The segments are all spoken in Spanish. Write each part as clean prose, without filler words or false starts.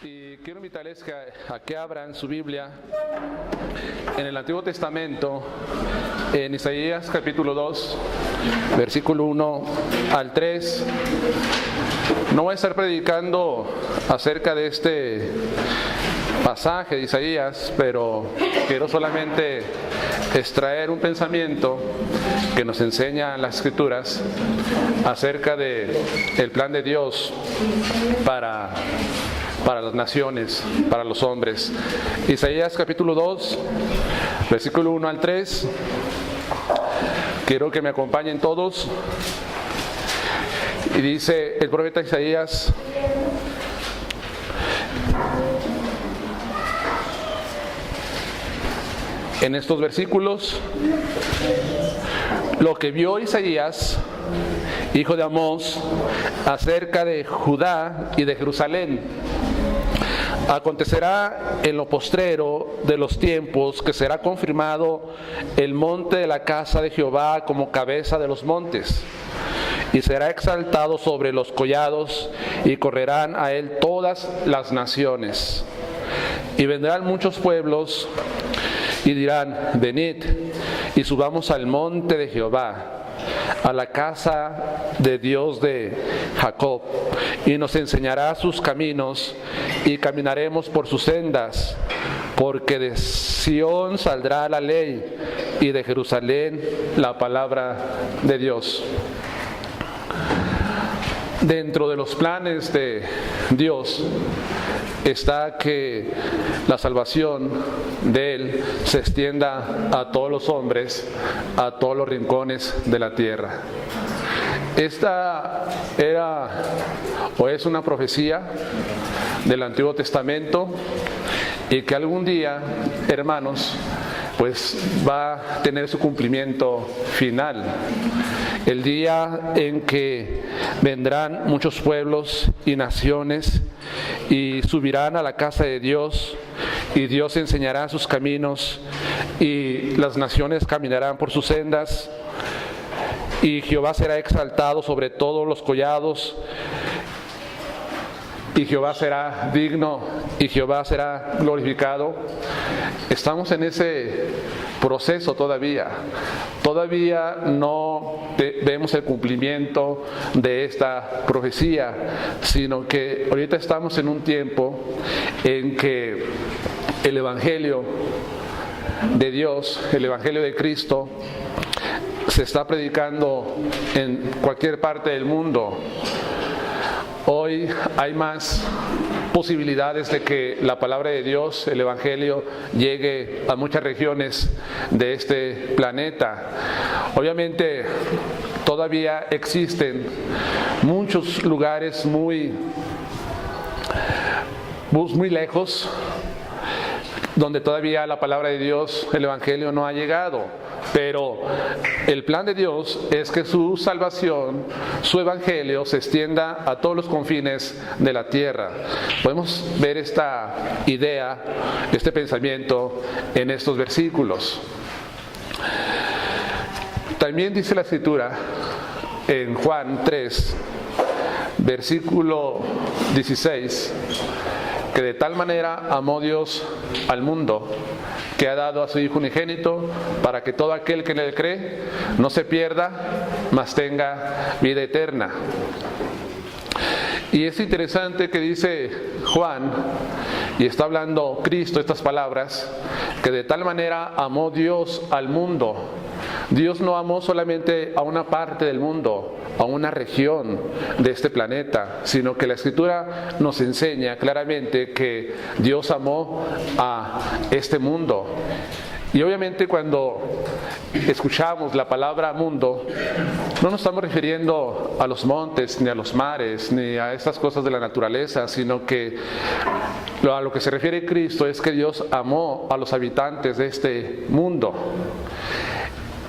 Y quiero invitarles a que abran su Biblia en el Antiguo Testamento, en Isaías capítulo 2, versículo 1 al 3. No voy a estar predicando acerca de este pasaje de Isaías, pero quiero solamente extraer un pensamiento que nos enseña las Escrituras acerca del plan de Dios para las naciones, para los hombres. Isaías capítulo 2, versículo 1 al 3. Quiero que me acompañen todos. Y dice el profeta Isaías: en estos versículos, lo que vio Isaías, hijo de Amós, acerca de Judá y de Jerusalén. Acontecerá en lo postrero de los tiempos que será confirmado el monte de la casa de Jehová como cabeza de los montes, y será exaltado sobre los collados, y correrán a él todas las naciones. Y vendrán muchos pueblos y dirán: venid y subamos al monte de Jehová, a la casa de Dios de Jacob, y nos enseñará sus caminos, y caminaremos por sus sendas, porque de Sión saldrá la ley, y de Jerusalén la palabra de Dios. Dentro de los planes de Dios está que la salvación de Él se extienda a todos los hombres, a todos los rincones de la tierra. Esta era o es una profecía del Antiguo Testamento, y que algún día, hermanos, pues va a tener su cumplimiento final. El día en que vendrán muchos pueblos y naciones y subirán a la casa de Dios, y Dios enseñará sus caminos, y las naciones caminarán por sus sendas, y Jehová será exaltado sobre todos los collados, y Jehová será digno, y Jehová será glorificado. Estamos en ese proceso todavía. Todavía no vemos el cumplimiento de esta profecía, sino que ahorita estamos en un tiempo en que el Evangelio de Dios, el Evangelio de Cristo, se está predicando en cualquier parte del mundo. Hoy hay más posibilidades de que la palabra de Dios, el Evangelio, llegue a muchas regiones de este planeta. Obviamente, todavía existen muchos lugares muy lejos donde todavía la palabra de Dios, el Evangelio, no ha llegado. Pero el plan de Dios es que su salvación, su Evangelio, se extienda a todos los confines de la tierra. Podemos ver esta idea, este pensamiento en estos versículos. También dice la Escritura en Juan 3, versículo 16, que de tal manera amó Dios al mundo, que ha dado a su Hijo unigénito, para que todo aquel que en él cree no se pierda, mas tenga vida eterna. Y es interesante que dice Juan, y está hablando Cristo estas palabras, que de tal manera amó Dios al mundo. Dios no amó solamente a una parte del mundo, a una región de este planeta, sino que la Escritura nos enseña claramente que Dios amó a este mundo. Y obviamente cuando escuchamos la palabra mundo, no nos estamos refiriendo a los montes, ni a los mares, ni a estas cosas de la naturaleza, sino que a lo que se refiere Cristo es que Dios amó a los habitantes de este mundo.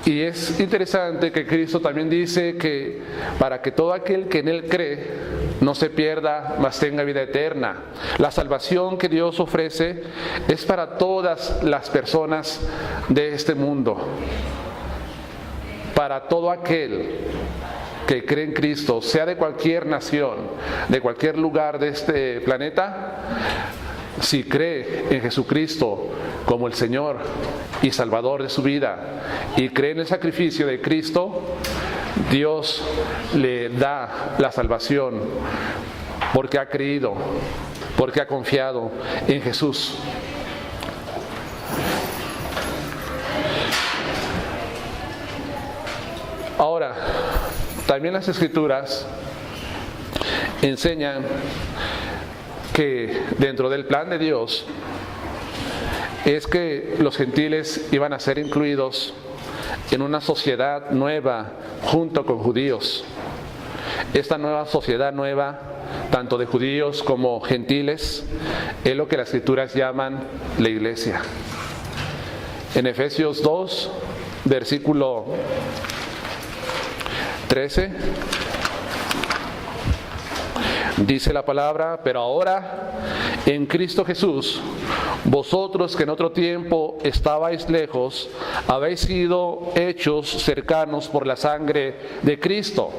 Y es interesante que Cristo también dice que para que todo aquel que en Él cree no se pierda, mas tenga vida eterna. La salvación que Dios ofrece es para todas las personas de este mundo. Para todo aquel que cree en Cristo, sea de cualquier nación, de cualquier lugar de este planeta, si cree en Jesucristo como el Señor y Salvador de su vida y cree en el sacrificio de Cristo, Dios le da la salvación porque ha creído, porque ha confiado en Jesús. Ahora, también las Escrituras enseñan que dentro del plan de Dios es que los gentiles iban a ser incluidos en una sociedad nueva junto con judíos. Esta nueva sociedad nueva, tanto de judíos como gentiles, es lo que las Escrituras llaman la iglesia. En Efesios 2, versículo 13, dice la palabra: pero ahora en Cristo Jesús, vosotros que en otro tiempo estabais lejos, habéis sido hechos cercanos por la sangre de Cristo,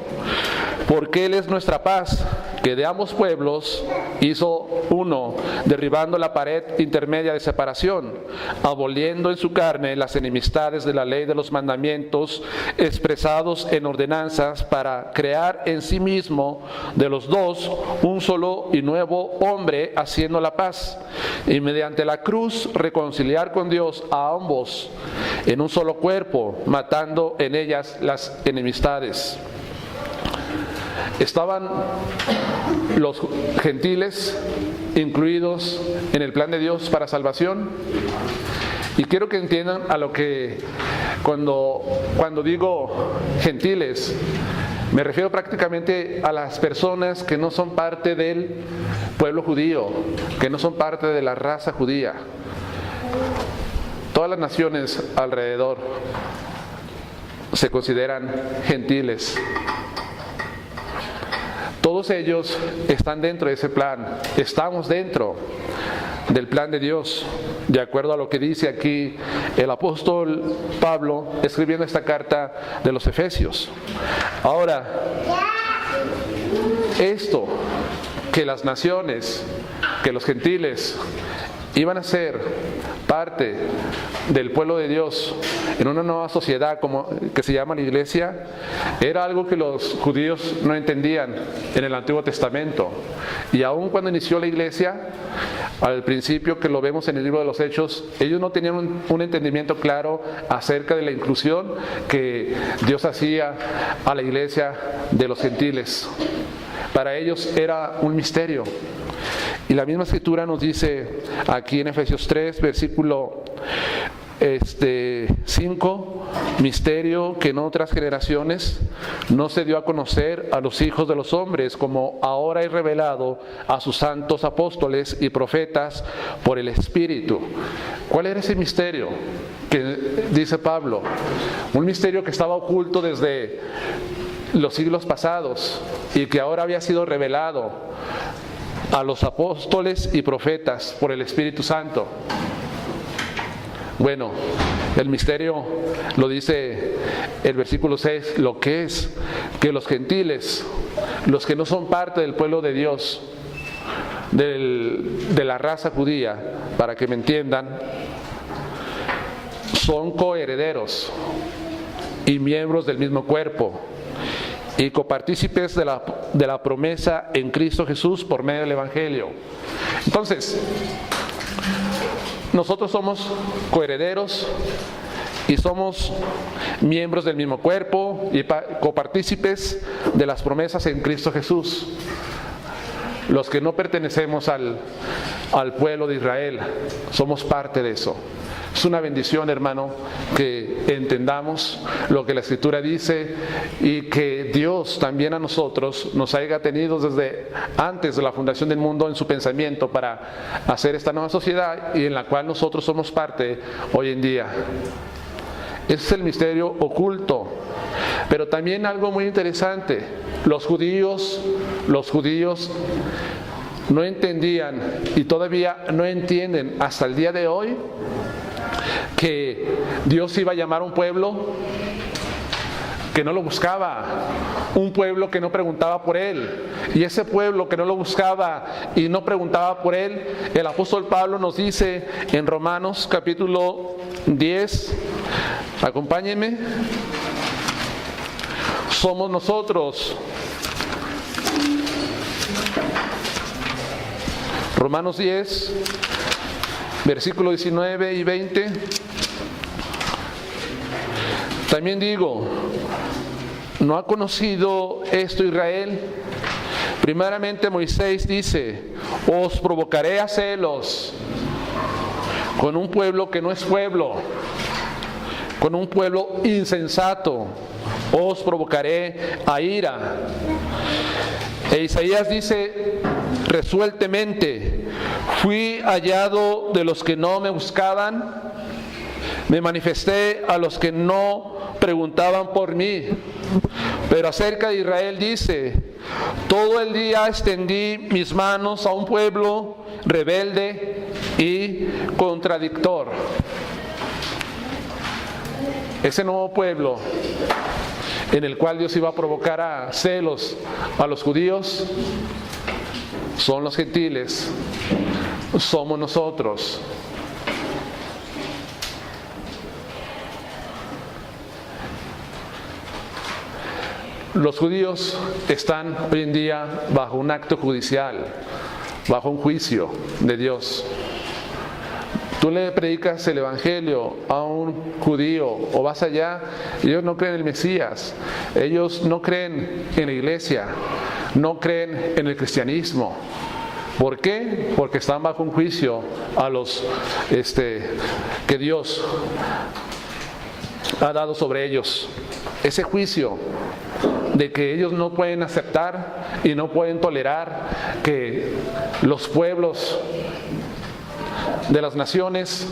porque Él es nuestra paz, que de ambos pueblos hizo uno, derribando la pared intermedia de separación, aboliendo en su carne las enemistades de la ley de los mandamientos expresados en ordenanzas, para crear en sí mismo de los dos un solo y nuevo hombre, haciendo la paz, y mediante la cruz reconciliar con Dios a ambos en un solo cuerpo, matando en ellas las enemistades. Estaban los gentiles incluidos en el plan de Dios para salvación. Y quiero que entiendan a lo que cuando digo gentiles, me refiero prácticamente a las personas que no son parte del pueblo judío, que no son parte de la raza judía. Todas las naciones alrededor se consideran gentiles. Todos ellos están dentro de ese plan. Estamos dentro del plan de Dios, de acuerdo a lo que dice aquí el apóstol Pablo escribiendo esta carta de los Efesios. Ahora, esto, que las naciones, que los gentiles iban a ser parte del pueblo de Dios en una nueva sociedad que se llama la iglesia, era algo que los judíos no entendían en el Antiguo Testamento. Y aun cuando inició la iglesia, al principio, que lo vemos en el libro de los Hechos, ellos no tenían un entendimiento claro acerca de la inclusión que Dios hacía a la iglesia de los gentiles. Para ellos era un misterio. Y la misma Escritura nos dice aquí en Efesios 3, versículo 5, misterio que en otras generaciones no se dio a conocer a los hijos de los hombres, como ahora es revelado a sus santos apóstoles y profetas por el Espíritu. ¿Cuál era ese misterio que dice Pablo? Un misterio que estaba oculto desde los siglos pasados y que ahora había sido revelado a los apóstoles y profetas por el Espíritu Santo. Bueno, el misterio lo dice el versículo 6, lo que es que los gentiles, los que no son parte del pueblo de Dios, de la raza judía, para que me entiendan, son coherederos y miembros del mismo cuerpo, y copartícipes de la promesa en Cristo Jesús por medio del Evangelio. Entonces, nosotros somos coherederos y somos miembros del mismo cuerpo y copartícipes de las promesas en Cristo Jesús. Los que no pertenecemos al pueblo de Israel, somos parte de eso. Es una bendición, hermano, que entendamos lo que la Escritura dice y que Dios también a nosotros nos haya tenido desde antes de la fundación del mundo en su pensamiento para hacer esta nueva sociedad y en la cual nosotros somos parte hoy en día. Ese es el misterio oculto. Pero también algo muy interesante, los judíos no entendían y todavía no entienden hasta el día de hoy que Dios iba a llamar a un pueblo que no lo buscaba, un pueblo que no preguntaba por él. Y ese pueblo que no lo buscaba y no preguntaba por él, el apóstol Pablo nos dice en Romanos capítulo 10, acompáñenme, somos nosotros. Romanos 10, versículo 19 y 20. También digo, ¿no ha conocido esto Israel? Primeramente Moisés dice, os provocaré a celos con un pueblo que no es pueblo, con un pueblo insensato, os provocaré a ira. E Isaías dice resueltamente, fui hallado de los que no me buscaban, me manifesté a los que no preguntaban por mí. Pero acerca de Israel dice, todo el día extendí mis manos a un pueblo rebelde y contradictor. Ese nuevo pueblo en el cual Dios iba a provocar a celos a los judíos son los gentiles, somos nosotros. Los judíos están hoy en día bajo un acto judicial, bajo un juicio de Dios. Tú le predicas el evangelio a un judío o vas allá, ellos no creen en el Mesías, ellos no creen en la iglesia, no creen en el cristianismo. ¿Por qué? Porque están bajo un juicio a los que Dios ha dado sobre ellos. Ese juicio de que ellos no pueden aceptar y no pueden tolerar que los pueblos de las naciones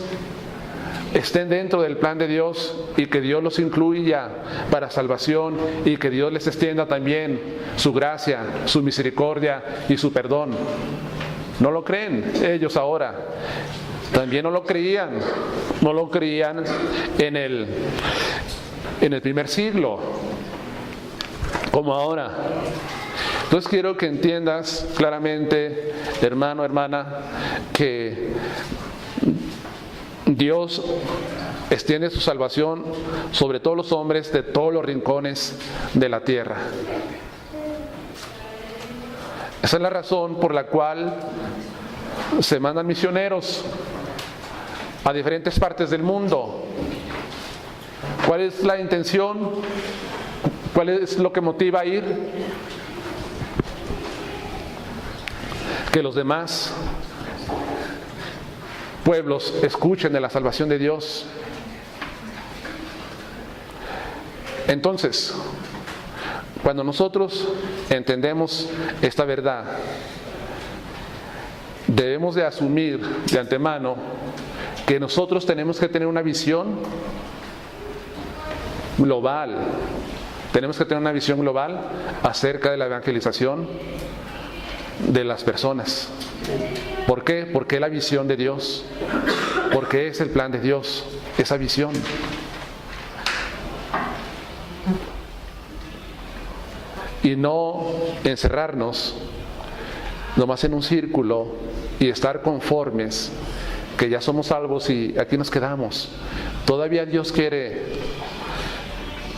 estén dentro del plan de Dios y que Dios los incluya para salvación y que Dios les extienda también su gracia, su misericordia y su perdón. No lo creen ellos ahora. También no lo creían en el primer siglo, como ahora. Entonces quiero que entiendas claramente, hermano, hermana, que Dios extiende su salvación sobre todos los hombres de todos los rincones de la tierra. Esa es la razón por la cual se mandan misioneros a diferentes partes del mundo. ¿Cuál es la intención? ¿Cuál es lo que motiva a ir? Que los demás pueblos escuchen de la salvación de Dios. Entonces, cuando nosotros entendemos esta verdad, debemos de asumir de antemano que nosotros tenemos que tener una visión global. Tenemos que tener una visión global acerca de la evangelización de las personas. ¿Por qué? Porque es la visión de Dios. Porque es el plan de Dios, esa visión. Y no encerrarnos nomás en un círculo y estar conformes que ya somos salvos y aquí nos quedamos. Todavía Dios quiere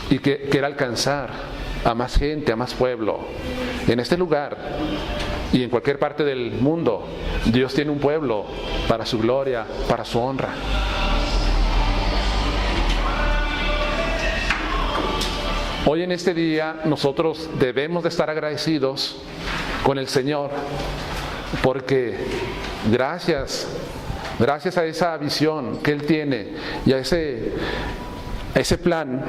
y que quiere alcanzar a más gente, a más pueblo. En este lugar y en cualquier parte del mundo, Dios tiene un pueblo para su gloria, para su honra. Hoy en este día nosotros debemos de estar agradecidos con el Señor porque gracias a esa visión que Él tiene y a ese plan,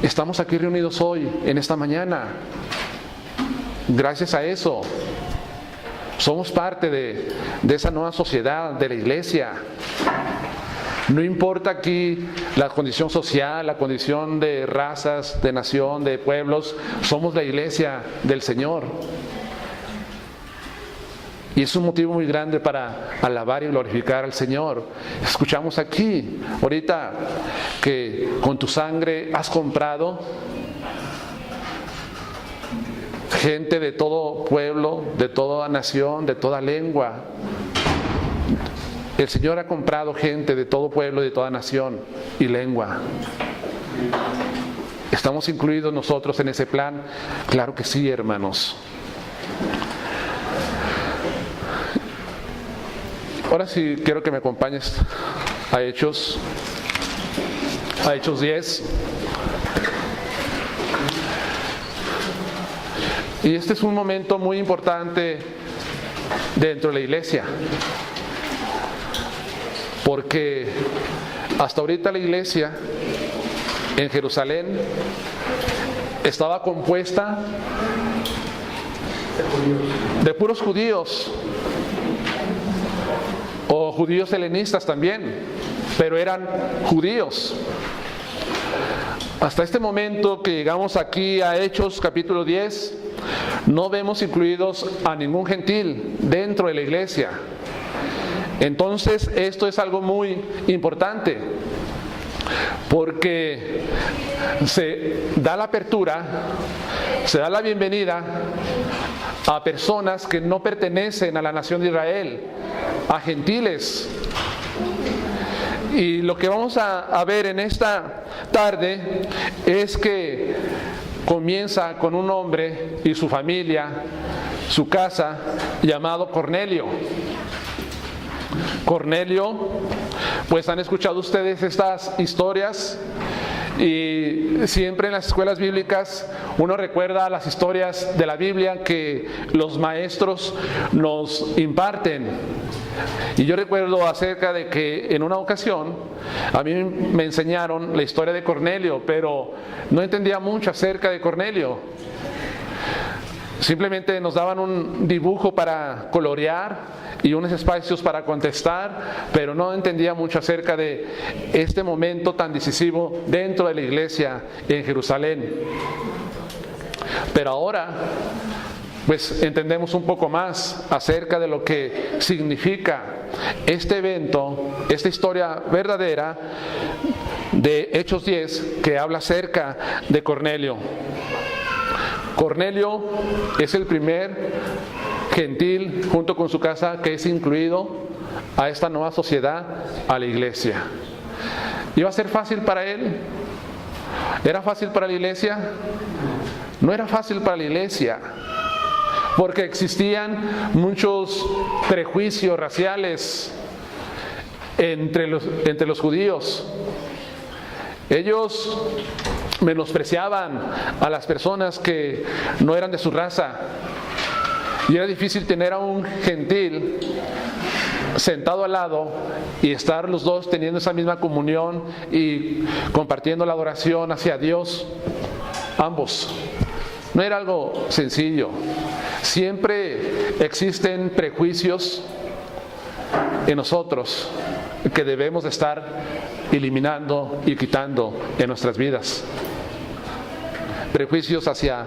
estamos aquí reunidos hoy, en esta mañana. Gracias a eso, somos parte de esa nueva sociedad, de la iglesia. No importa aquí la condición social, la condición de razas, de nación, de pueblos, somos la iglesia del Señor. Y es un motivo muy grande para alabar y glorificar al Señor. Escuchamos aquí, ahorita, que con tu sangre has comprado gente de todo pueblo, de toda nación, de toda lengua. El Señor ha comprado gente de todo pueblo, de toda nación y lengua. ¿Estamos incluidos nosotros en ese plan? Claro que sí, hermanos. Ahora sí quiero que me acompañes a Hechos 10. Y este es un momento muy importante dentro de la iglesia, porque hasta ahorita la iglesia en Jerusalén estaba compuesta de puros judíos, o judíos helenistas también, pero eran judíos. Hasta este momento que llegamos aquí a Hechos capítulo 10, no vemos incluidos a ningún gentil dentro de la iglesia. Entonces esto es algo muy importante, porque se da la apertura, se da la bienvenida a personas que no pertenecen a la nación de Israel, a gentiles. Y lo que vamos a ver en esta tarde es que comienza con un hombre y su familia, su casa, llamado Cornelio. Cornelio, pues han escuchado ustedes estas historias, y siempre en las escuelas bíblicas uno recuerda las historias de la Biblia que los maestros nos imparten. Y yo recuerdo acerca de que en una ocasión a mí me enseñaron la historia de Cornelio, pero no entendía mucho acerca de Cornelio. Simplemente nos daban un dibujo para colorear y unos espacios para contestar, pero no entendía mucho acerca de este momento tan decisivo dentro de la iglesia en Jerusalén. Pero ahora, pues entendemos un poco más acerca de lo que significa este evento, esta historia verdadera de Hechos 10, que habla acerca de Cornelio. Cornelio es el primer gentil, junto con su casa, que es incluido a esta nueva sociedad, a la iglesia. ¿Iba a ser fácil para él? ¿Era fácil para la iglesia? No era fácil para la iglesia, porque existían muchos prejuicios raciales entre los judíos. Ellos menospreciaban a las personas que no eran de su raza, y era difícil tener a un gentil sentado al lado y estar los dos teniendo esa misma comunión y compartiendo la adoración hacia Dios, ambos. No era algo sencillo. Siempre existen prejuicios en nosotros que debemos de estar eliminando y quitando en nuestras vidas. Prejuicios hacia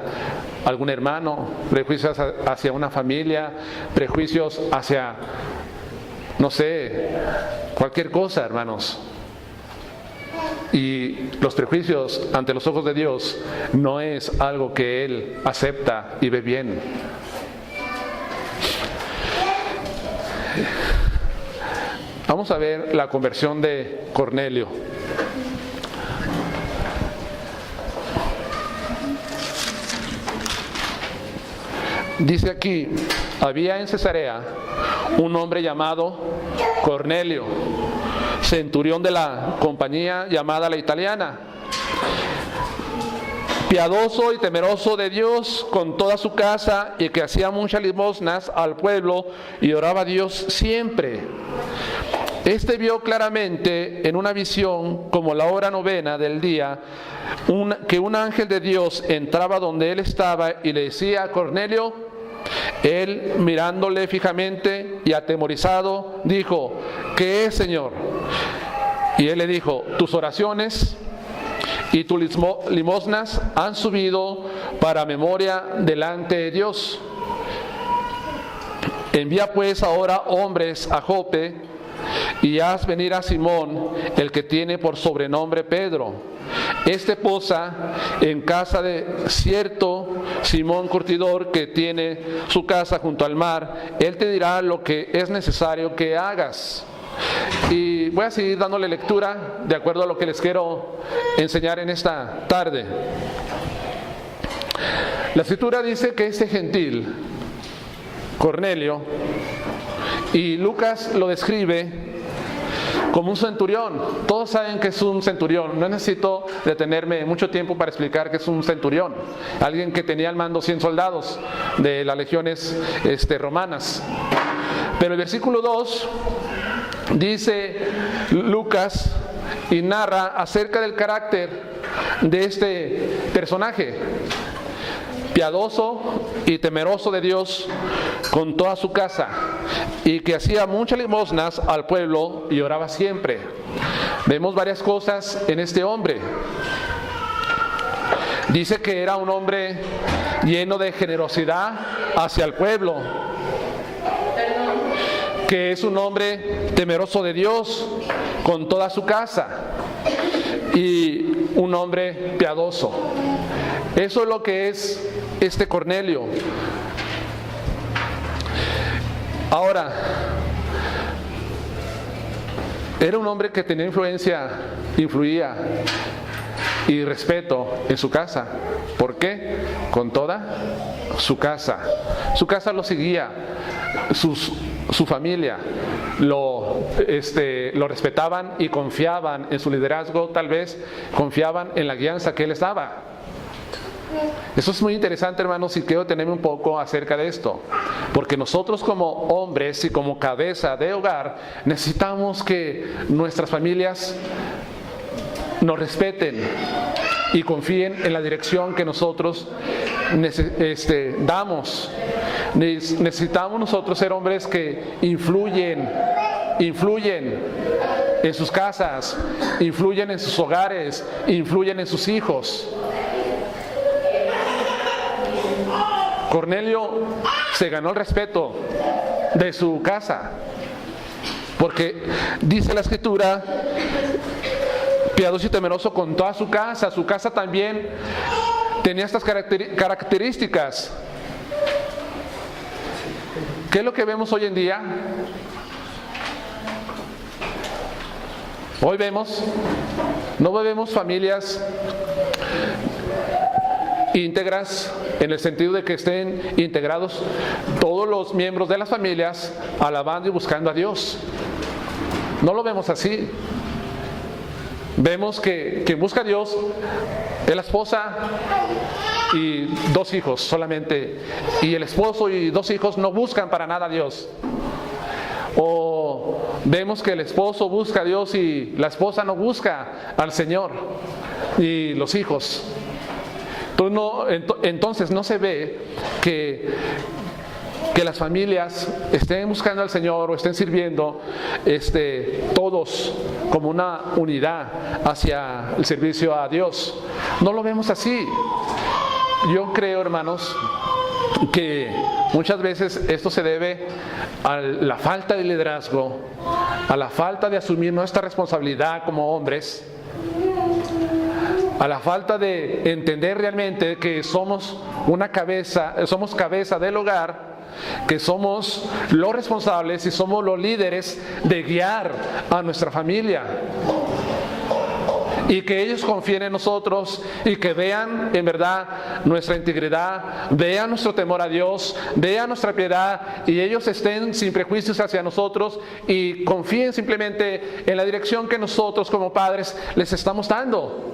algún hermano, prejuicios hacia una familia, prejuicios hacia, no sé, cualquier cosa, hermanos. Y los prejuicios ante los ojos de Dios no es algo que Él acepta y ve bien. Vamos a ver la conversión de Cornelio. Dice aquí, había en Cesarea un hombre llamado Cornelio, centurión de la compañía llamada La Italiana, piadoso y temeroso de Dios con toda su casa, y que hacía muchas limosnas al pueblo y oraba a Dios siempre. Este vio claramente en una visión, como la hora novena del día, que un ángel de Dios entraba donde él estaba y le decía a Cornelio. Él, mirándole fijamente y atemorizado, dijo: ¿qué es, Señor? Y él le dijo: tus oraciones y tus limosnas han subido para memoria delante de Dios. Envía pues ahora hombres a Jope y haz venir a Simón, el que tiene por sobrenombre Pedro. Este posa en casa de cierto Simón Curtidor, que tiene su casa junto al mar. Él te dirá lo que es necesario que hagas. Y voy a seguir dándole lectura de acuerdo a lo que les quiero enseñar en esta tarde. La Escritura dice que este gentil, Cornelio, y Lucas lo describe como un centurión. Todos saben que es un centurión. No necesito detenerme mucho tiempo para explicar que es un centurión. Alguien que tenía al mando 100 soldados de las legiones romanas. Pero el versículo 2 dice Lucas y narra acerca del carácter de este personaje. Piadoso y temeroso de Dios con toda su casa, y que hacía muchas limosnas al pueblo y oraba siempre. Vemos varias cosas en este hombre. Dice que era un hombre lleno de generosidad hacia el pueblo, que es un hombre temeroso de Dios con toda su casa y un hombre piadoso. Eso es lo que es este Cornelio. Ahora, era un hombre que tenía influía y respeto en su casa. ¿Por qué? Con toda su casa. Su casa lo seguía, su familia lo respetaban y confiaban en su liderazgo, tal vez confiaban en la guianza que él les daba. Eso es muy interesante, hermanos, y quiero tenerme un poco acerca de esto, porque nosotros como hombres y como cabeza de hogar necesitamos que nuestras familias nos respeten y confíen en la dirección que nosotros damos. Necesitamos nosotros ser hombres que influyen en sus casas, influyen en sus hogares, influyen en sus hijos. Cornelio se ganó el respeto de su casa, porque dice la Escritura, piadoso y temeroso con toda su casa. Su casa también tenía estas características. ¿Qué es lo que vemos hoy en día? Hoy no vemos familias íntegras, en el sentido de que estén integrados todos los miembros de las familias alabando y buscando a Dios. No lo vemos así. Vemos que quien busca a Dios es la esposa y 2 hijos solamente, y el esposo y 2 hijos no buscan para nada a Dios. O vemos que el esposo busca a Dios y la esposa no busca al Señor, y los hijos. Entonces no se ve que las familias estén buscando al Señor o estén sirviendo todos como una unidad hacia el servicio a Dios. No lo vemos así. Yo creo, hermanos, que muchas veces esto se debe a la falta de liderazgo, a la falta de asumir nuestra responsabilidad como hombres, a la falta de entender realmente que somos cabeza del hogar, que somos los responsables y somos los líderes de guiar a nuestra familia, y que ellos confíen en nosotros y que vean en verdad nuestra integridad, vean nuestro temor a Dios, vean nuestra piedad, y ellos estén sin prejuicios hacia nosotros y confíen simplemente en la dirección que nosotros como padres les estamos dando.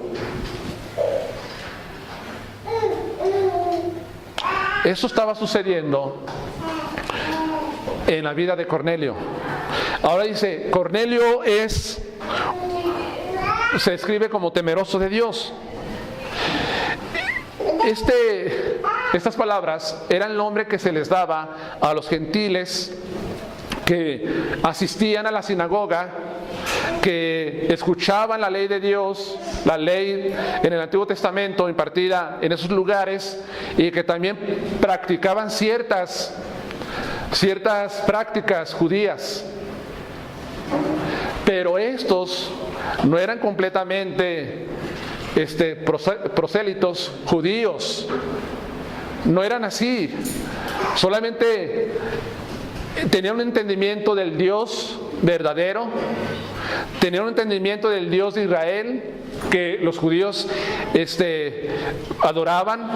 Eso estaba sucediendo en la vida de Cornelio. Ahora dice, Cornelio se escribe como temeroso de Dios. Estas palabras eran el nombre que se les daba a los gentiles que asistían a la sinagoga, que escuchaban la ley de Dios, la ley en el Antiguo Testamento impartida en esos lugares, y que también practicaban ciertas prácticas judías. Pero estos no eran completamente prosélitos judíos. no eran así. Solamente tenían un entendimiento del Dios verdadero, tenían un entendimiento del Dios de Israel que los judíos adoraban,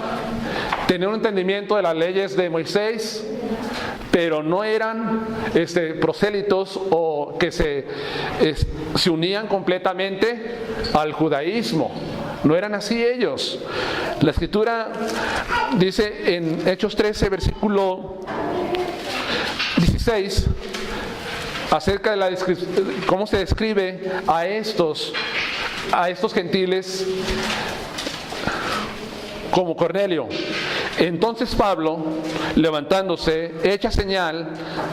tenían un entendimiento de las leyes de Moisés, pero no eran prosélitos o que se unían completamente al judaísmo. No eran así ellos. La Escritura dice en Hechos 13, versículo 16, acerca de cómo se describe a estos gentiles como Cornelio. Entonces Pablo, levantándose, hecha señal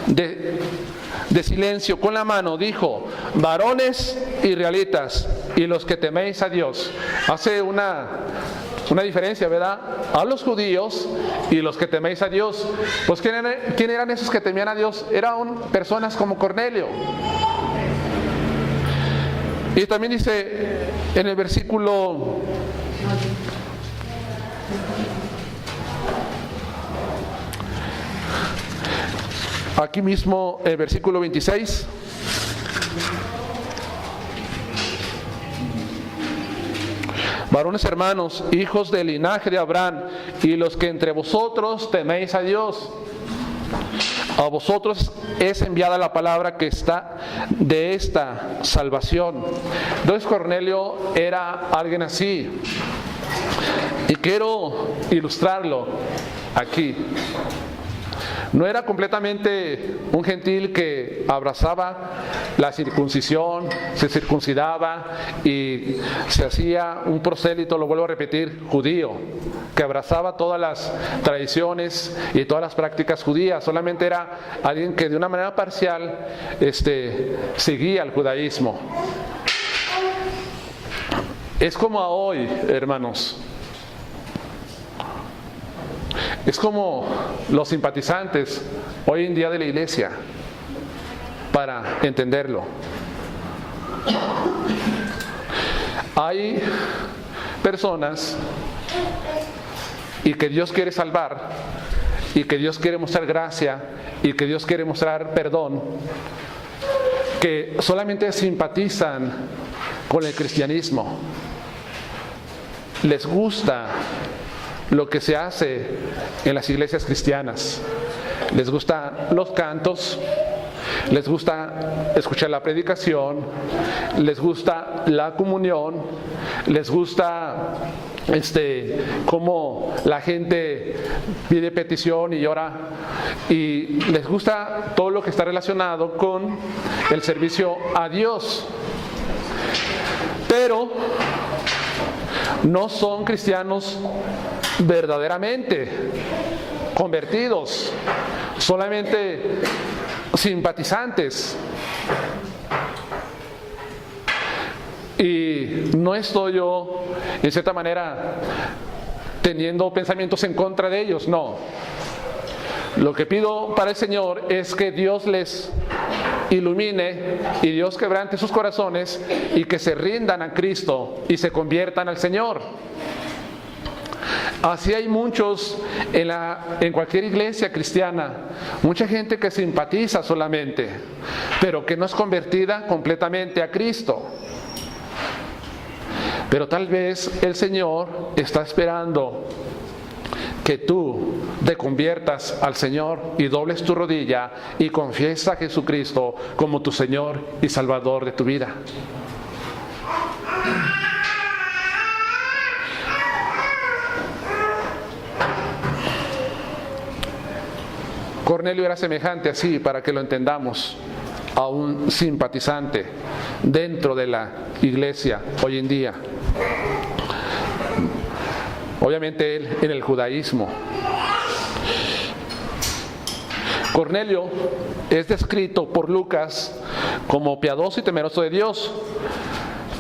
de silencio con la mano, dijo: varones israelitas y los que teméis a Dios. Hace una diferencia, ¿verdad? A los judíos y los que teméis a Dios. Pues ¿quién eran esos que temían a Dios? Eran personas como Cornelio. Y también dice en el versículo aquí mismo, el versículo 26. Varones hermanos, hijos del linaje de Abraham, y los que entre vosotros teméis a Dios, a vosotros es enviada la palabra que está de esta salvación. Entonces Cornelio era alguien así, y quiero ilustrarlo aquí. No era completamente un gentil que abrazaba la circuncisión, se circuncidaba y se hacía un prosélito, lo vuelvo a repetir, judío, que abrazaba todas las tradiciones y todas las prácticas judías. Solamente era alguien que de una manera parcial seguía el judaísmo. Es como a hoy, hermanos. Es como los simpatizantes hoy en día de la iglesia, para entenderlo. Hay personas y que Dios quiere salvar, y que Dios quiere mostrar gracia, y que Dios quiere mostrar perdón, que solamente simpatizan con el cristianismo. Les gusta lo que se hace en las iglesias cristianas. Les gustan los cantos, les gusta escuchar la predicación, les gusta la comunión, les gusta cómo la gente pide petición y ora, y les gusta todo lo que está relacionado con el servicio a Dios. Pero no son cristianos verdaderamente convertidos, solamente simpatizantes. Y no estoy yo, en cierta manera, teniendo pensamientos en contra de ellos, no. Lo que pido para el Señor es que Dios les ilumine y Dios quebrante sus corazones y que se rindan a Cristo y se conviertan al Señor. Así hay muchos en cualquier iglesia cristiana, mucha gente que simpatiza solamente, pero que no es convertida completamente a Cristo. Pero tal vez el Señor está esperando que tú te conviertas al Señor y dobles tu rodilla y confiesa a Jesucristo como tu Señor y Salvador de tu vida. Cornelio era semejante así, para que lo entendamos, a un simpatizante dentro de la iglesia hoy en día. Obviamente él en el judaísmo. Cornelio es descrito por Lucas como piadoso y temeroso de Dios,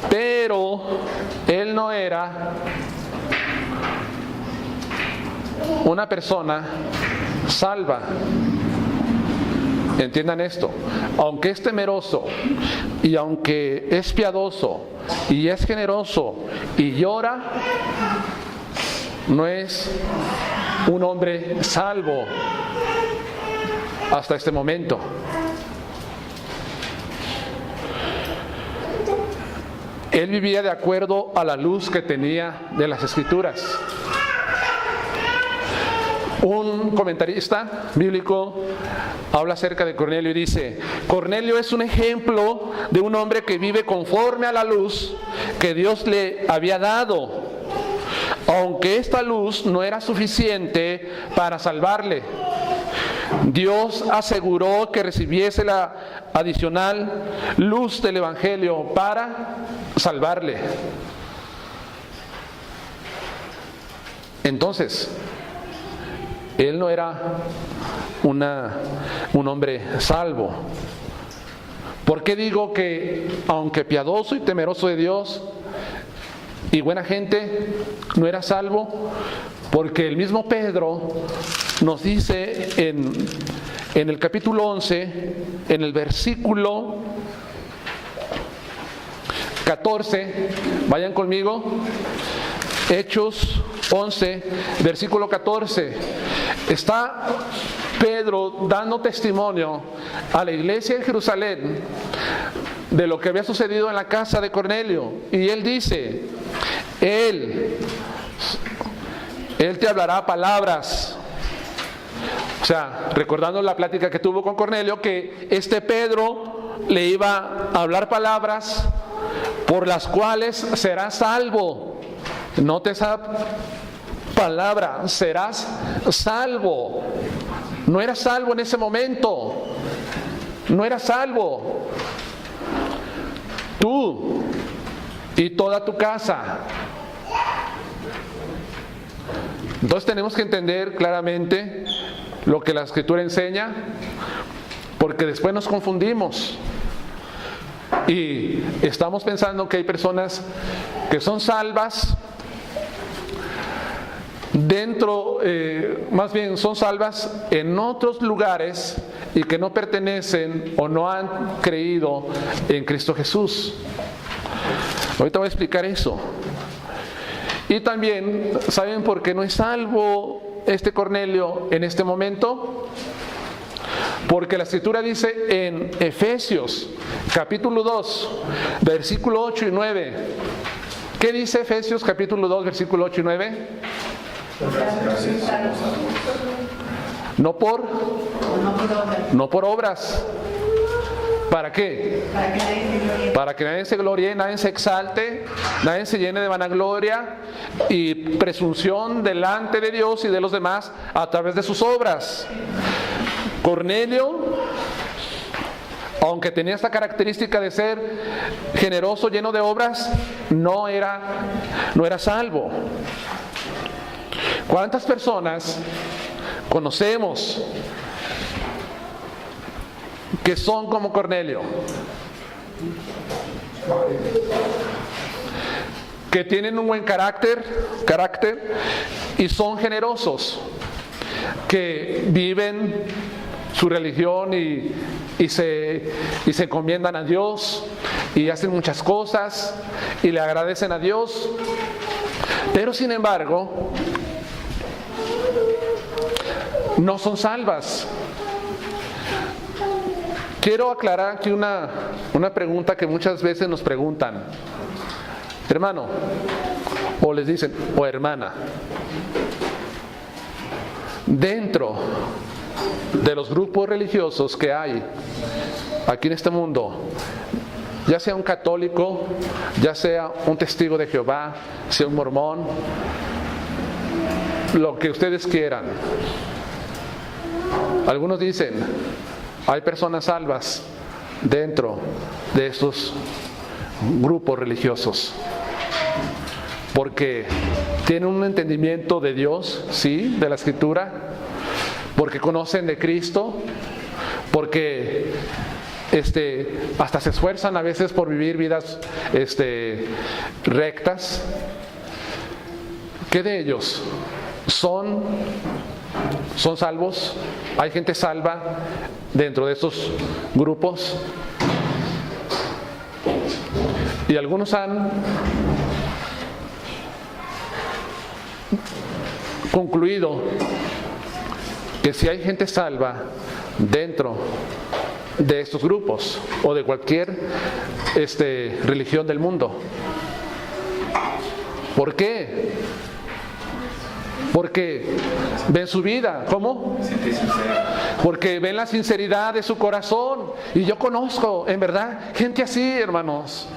pero él no era una persona salva. Entiendan esto: aunque es temeroso y aunque es piadoso y es generoso y llora, no es un hombre salvo hasta este momento. Él vivía de acuerdo a la luz que tenía de las Escrituras. Un comentarista bíblico habla acerca de Cornelio y dice: Cornelio es un ejemplo de un hombre que vive conforme a la luz que Dios le había dado, aunque esta luz no era suficiente para salvarle. Dios aseguró que recibiese la adicional luz del Evangelio para salvarle. Entonces, él no era un hombre salvo. ¿Por qué digo que, aunque piadoso y temeroso de Dios y buena gente, no era salvo? Porque el mismo Pedro nos dice en el capítulo 11, en el versículo 14, vayan conmigo, Hechos 11, versículo 14, está Pedro dando testimonio a la iglesia en Jerusalén de lo que había sucedido en la casa de Cornelio, y él dice: Él te hablará palabras. O sea, recordando la plática que tuvo con Cornelio, que este Pedro le iba a hablar palabras por las cuales serás salvo. Note esa palabra, serás salvo. No eras salvo en ese momento. No eras salvo. Tú y toda tu casa. Entonces tenemos que entender claramente lo que la Escritura enseña, porque después nos confundimos y estamos pensando que hay personas que son salvas dentro, más bien son salvas en otros lugares y que no pertenecen o no han creído en Cristo Jesús. Ahorita voy a explicar eso. Y también, ¿saben por qué no es salvo este Cornelio en este momento? Porque la Escritura dice en Efesios capítulo 2, versículo 8 y 9. ¿Qué dice Efesios capítulo 2, versículo 8 y 9? No por obras. ¿Para qué? Para que nadie se gloríe, nadie se exalte, nadie se llene de vanagloria y presunción delante de Dios y de los demás a través de sus obras. Cornelio, aunque tenía esta característica de ser generoso, lleno de obras, no era salvo. ¿Cuántas personas conocemos que son como Cornelio? Que tienen un buen carácter y son generosos, que viven su religión y se encomiendan a Dios y hacen muchas cosas y le agradecen a Dios, pero sin embargo no son salvas. Quiero aclarar aquí una pregunta que muchas veces nos preguntan: hermano, o les dicen, o hermana, dentro de los grupos religiosos que hay aquí en este mundo, ya sea un católico, ya sea un testigo de Jehová, sea un mormón, lo que ustedes quieran, algunos dicen, hay personas salvas dentro de estos grupos religiosos porque tienen un entendimiento de Dios, sí, de la Escritura, porque conocen de Cristo, porque hasta se esfuerzan a veces por vivir vidas rectas. ¿Qué de ellos son salvos? ¿Hay gente salva dentro de estos grupos? Y algunos han concluido que si hay gente salva dentro de estos grupos o de cualquier religión del mundo. ¿Por qué? Porque ven su vida. ¿Cómo? Porque ven la sinceridad de su corazón. Y yo conozco, en verdad, gente así, hermanos.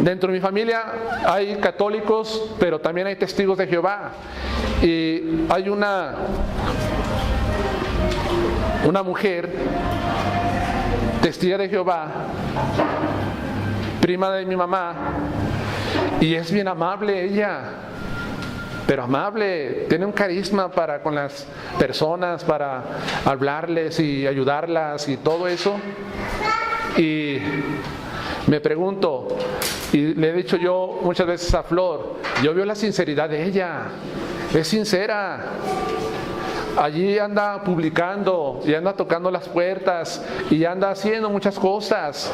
Dentro de mi familia hay católicos, pero también hay testigos de Jehová. Y hay una mujer, testiga de Jehová, prima de mi mamá, y es bien amable ella, pero amable, tiene un carisma para con las personas, para hablarles y ayudarlas y todo eso. Y me pregunto, y le he dicho yo muchas veces a Flor, yo veo la sinceridad de ella, es sincera. Allí anda publicando y anda tocando las puertas y anda haciendo muchas cosas.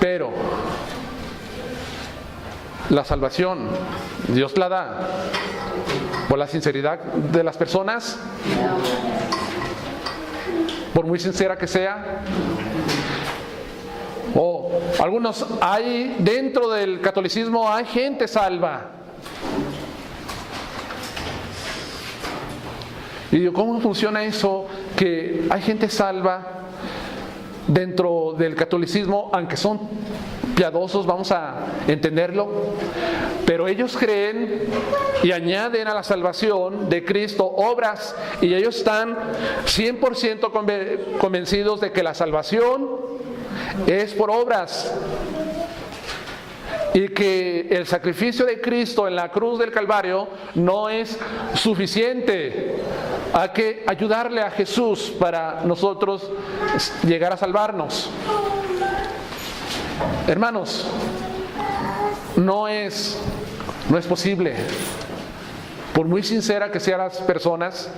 Pero la salvación, Dios la da por la sinceridad de las personas, por muy sincera que sea. O algunos hay dentro del catolicismo, hay gente salva. Y digo, ¿cómo funciona eso? Que hay gente salva dentro del catolicismo, aunque son piadosos, vamos a entenderlo, pero ellos creen y añaden a la salvación de Cristo obras, y ellos están 100% convencidos de que la salvación es por obras, y que el sacrificio de Cristo en la cruz del Calvario no es suficiente. Hay que ayudarle a Jesús para nosotros llegar a salvarnos. Hermanos, no es posible. Por muy sincera que sean las personas,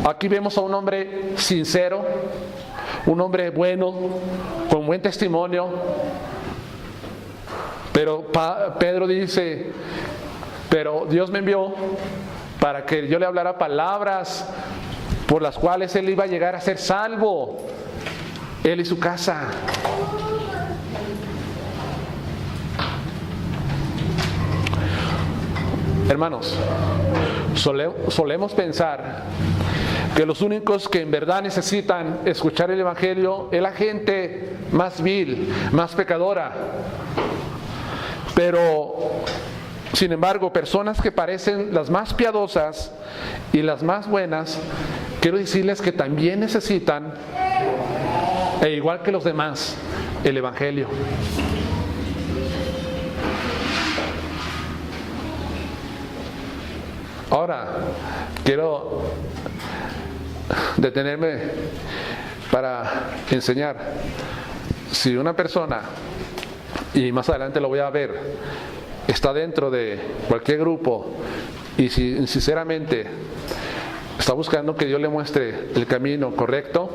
aquí vemos a un hombre sincero, un hombre bueno, con buen testimonio. Pero Pedro dice, pero Dios me envió para que yo le hablara palabras por las cuales él iba a llegar a ser salvo, él y su casa. Hermanos, solemos pensar que los únicos que en verdad necesitan escuchar el Evangelio es la gente más vil, más pecadora. Pero, sin embargo, personas que parecen las más piadosas y las más buenas, quiero decirles que también necesitan, e igual que los demás, el Evangelio. Ahora, quiero detenerme para enseñar. Si una persona, y más adelante lo voy a ver, está dentro de cualquier grupo y si sinceramente está buscando que Dios le muestre el camino correcto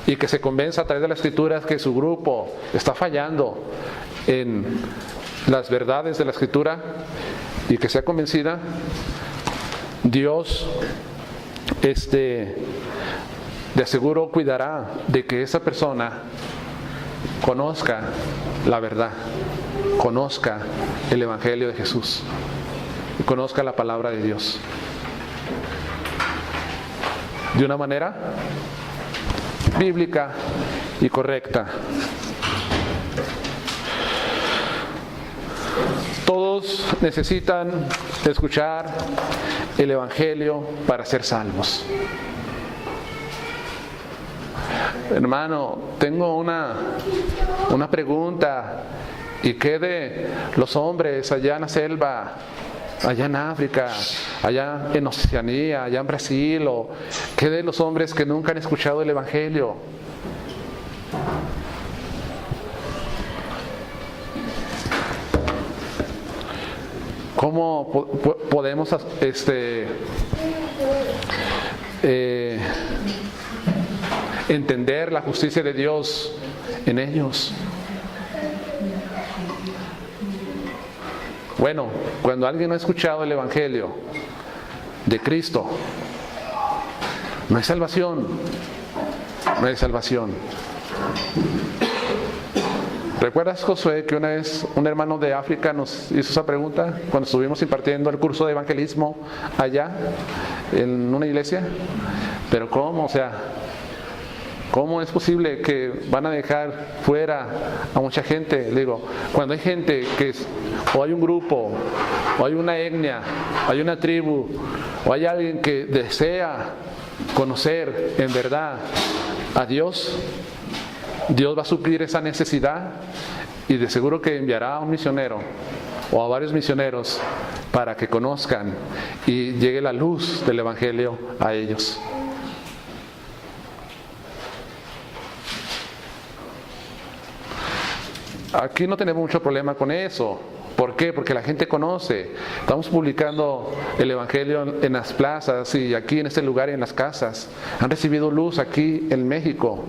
y que se convenza a través de las Escrituras que su grupo está fallando en las verdades de la Escritura y que sea convencida, Dios de aseguro cuidará de que esa persona conozca la verdad, conozca el Evangelio de Jesús y conozca la palabra de Dios de una manera bíblica y correcta. Todos necesitan escuchar el Evangelio para ser salvos. Hermano, tengo una pregunta. ¿Y qué de los hombres allá en la selva, allá en África, allá en Oceanía, allá en Brasil? ¿O qué de los hombres que nunca han escuchado el Evangelio? ¿Cómo podemos entender la justicia de Dios en ellos? Bueno, cuando alguien no ha escuchado el Evangelio de Cristo, no hay salvación. No hay salvación. ¿Recuerdas, Josué, que una vez un hermano de África nos hizo esa pregunta cuando estuvimos impartiendo el curso de evangelismo allá en una iglesia? Pero ¿cómo? O sea, ¿cómo es posible que van a dejar fuera a mucha gente? Le digo, cuando hay gente o hay un grupo, o hay una etnia, hay una tribu, o hay alguien que desea conocer en verdad a Dios, Dios va a suplir esa necesidad y de seguro que enviará a un misionero o a varios misioneros para que conozcan y llegue la luz del Evangelio a ellos. Aquí no tenemos mucho problema con eso. ¿Por qué? Porque la gente conoce. Estamos publicando el Evangelio en las plazas y aquí en este lugar y en las casas. Han recibido luz aquí en México,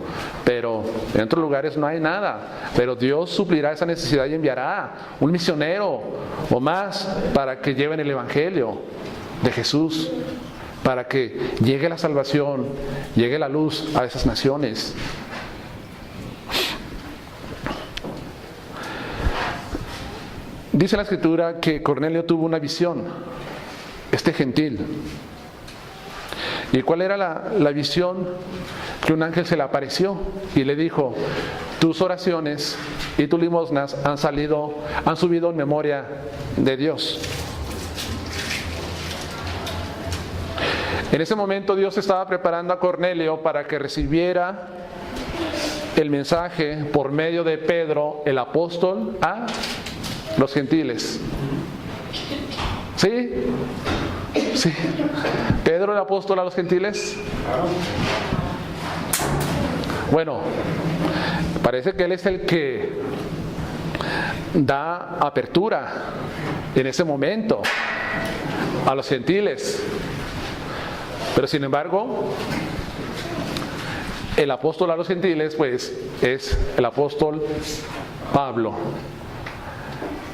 pero en otros lugares no hay nada. Pero Dios suplirá esa necesidad y enviará un misionero o más para que lleven el Evangelio de Jesús, para que llegue la salvación, llegue la luz a esas naciones. Dice la Escritura que Cornelio tuvo una visión, este gentil. ¿Y cuál era la visión? Que un ángel se le apareció y le dijo: tus oraciones y tus limosnas han subido en memoria de Dios. En ese momento Dios estaba preparando a Cornelio para que recibiera el mensaje por medio de Pedro, el apóstol, a los gentiles. ¿Sí? Sí. ¿Pedro el apóstol a los gentiles? Bueno, parece que él es el que da apertura en ese momento a los gentiles. Pero sin embargo, el apóstol a los gentiles, pues, es el apóstol Pablo.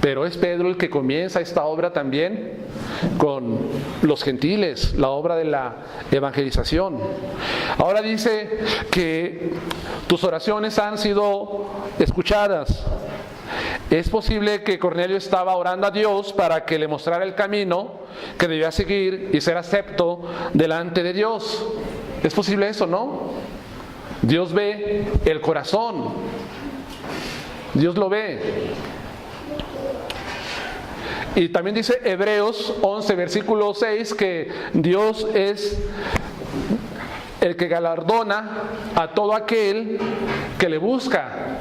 Pero es Pedro el que comienza esta obra también con los gentiles, la obra de la evangelización. Ahora dice que tus oraciones han sido escuchadas. Es posible que Cornelio estaba orando a Dios para que le mostrara el camino que debía seguir y ser acepto delante de Dios. Es posible eso, ¿no? Dios ve el corazón. Dios lo ve. Y también dice Hebreos 11, versículo 6, que Dios es el que galardona a todo aquel que le busca.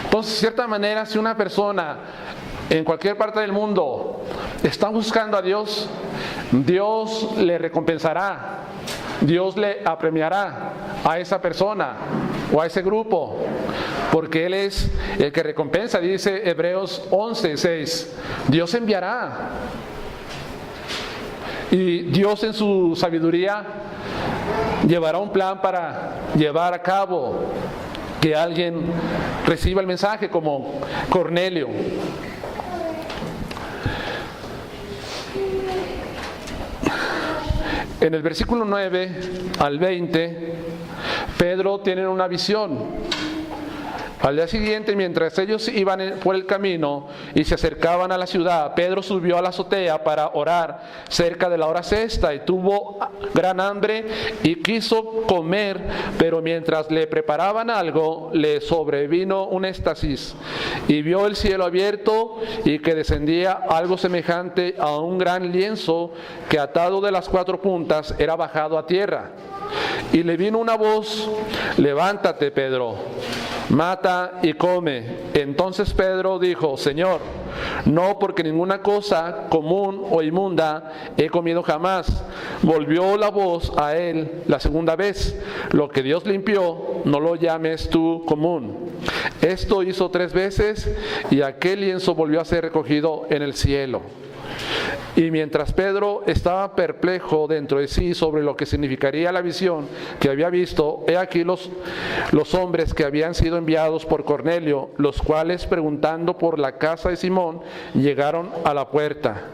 Entonces, de cierta manera, si una persona en cualquier parte del mundo está buscando a Dios, Dios le recompensará, Dios le apremiará a esa persona o a ese grupo, porque Él es el que recompensa. Dice Hebreos 11, 6, Dios enviará. Y Dios en su sabiduría llevará un plan para llevar a cabo que alguien reciba el mensaje, como Cornelio. En el versículo 9 al 20, Pedro tiene una visión. Al día siguiente, mientras ellos iban por el camino y se acercaban a la ciudad, Pedro subió a la azotea para orar cerca de la hora sexta y tuvo gran hambre y quiso comer, pero mientras le preparaban algo, le sobrevino un éxtasis y vio el cielo abierto y que descendía algo semejante a un gran lienzo que atado de las cuatro puntas era bajado a tierra. Y le vino una voz: levántate, Pedro, mata y come. Entonces Pedro dijo: Señor, no, porque ninguna cosa común o inmunda he comido jamás. Volvió la voz a él la segunda vez: lo que Dios limpió, no lo llames tú común. Esto hizo 3 veces y aquel lienzo volvió a ser recogido en el cielo. Y mientras Pedro estaba perplejo dentro de sí sobre lo que significaría la visión que había visto, he aquí los hombres que habían sido enviados por Cornelio, los cuales, preguntando por la casa de Simón, llegaron a la puerta.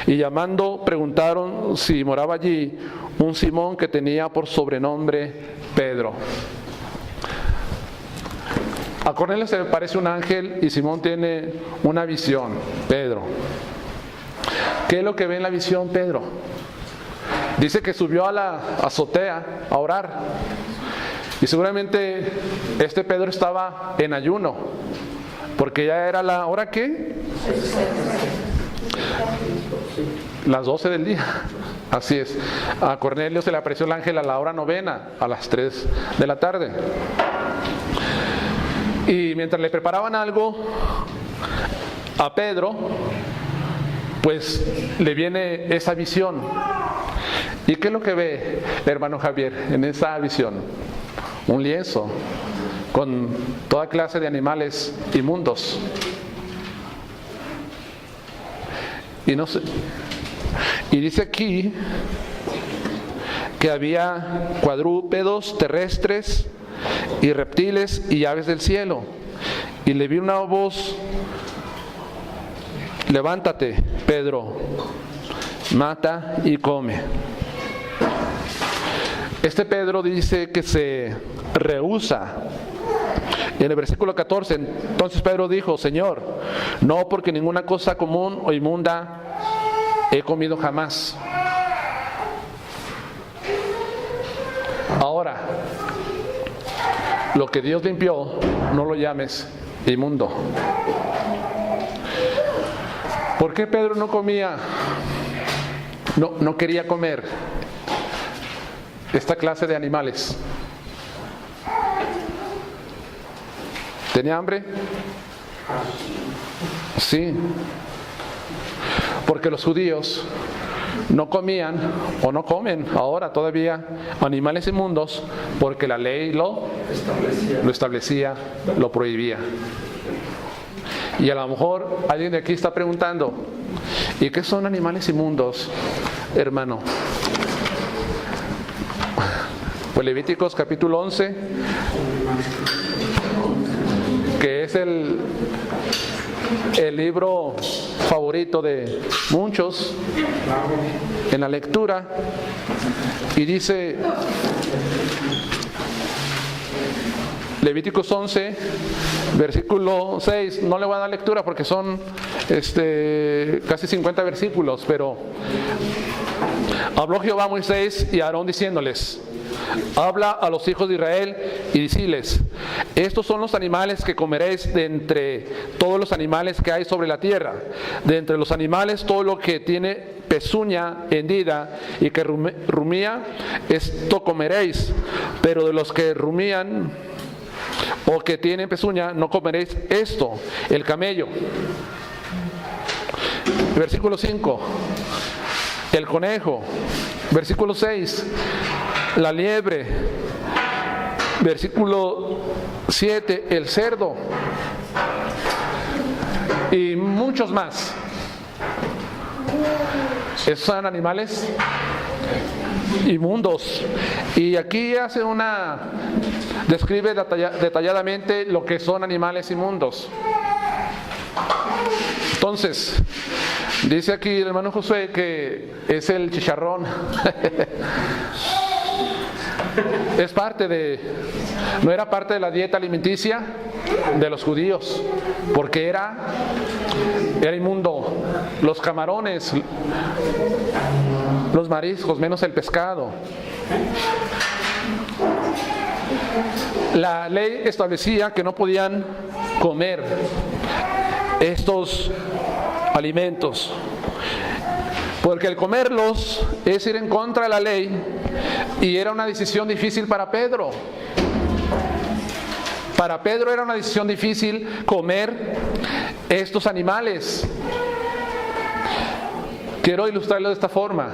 Y llamando, preguntaron si moraba allí un Simón que tenía por sobrenombre Pedro. A Cornelio se le parece un ángel y Simón tiene una visión, Pedro. ¿Qué es lo que ve en la visión Pedro? Dice que subió a la azotea a orar. Y seguramente este Pedro estaba en ayuno, porque ya era la hora, ¿qué? Las 12 del día. Así es. A Cornelio se le apareció el ángel a la hora novena, a las 3 de la tarde. Y mientras le preparaban algo a Pedro, pues le viene esa visión. ¿Y qué es lo que ve el hermano Javier en esa visión? Un lienzo con toda clase de animales inmundos. Y no sé, y dice aquí que había cuadrúpedos terrestres y reptiles y aves del cielo. Y le vi una voz: levántate, Pedro, mata y come. Este Pedro dice que se rehúsa. Y en el versículo 14, entonces Pedro dijo: Señor, no, porque ninguna cosa común o inmunda he comido jamás. Ahora, lo que Dios limpió, no lo llames inmundo. ¿Por qué Pedro no comía? No quería comer esta clase de animales. ¿Tenía hambre? Sí. Porque los judíos no comían o no comen ahora todavía animales inmundos porque la ley lo establecía, lo prohibía. Y a lo mejor alguien de aquí está preguntando: ¿y qué son animales inmundos, hermano? Pues Levíticos capítulo 11, que es el libro favorito de muchos en la lectura, y dice Levíticos 11, versículo 6, no le voy a dar lectura porque son casi 50 versículos, pero habló Jehová a Moisés y a Aarón diciéndoles: habla a los hijos de Israel y deciles: estos son los animales que comeréis de entre todos los animales que hay sobre la tierra. De entre los animales, todo lo que tiene pezuña hendida y que rumía, esto comeréis. Pero de los que rumían o que tienen pezuña, no comeréis esto: el camello. Versículo 5, el conejo. Versículo 6, la liebre. Versículo 7, el cerdo. Y muchos más. Esos son animales inmundos. Y aquí describe detalladamente lo que son animales inmundos. Entonces, dice aquí el hermano Josué que es el chicharrón. No era parte de la dieta alimenticia de los judíos, porque era inmundo. Los camarones, los mariscos, menos el pescado. La ley establecía que no podían comer estos alimentos, porque el comerlos es ir en contra de la ley, y era una decisión difícil para Pedro. Para Pedro era una decisión difícil comer estos animales. Quiero ilustrarlo de esta forma.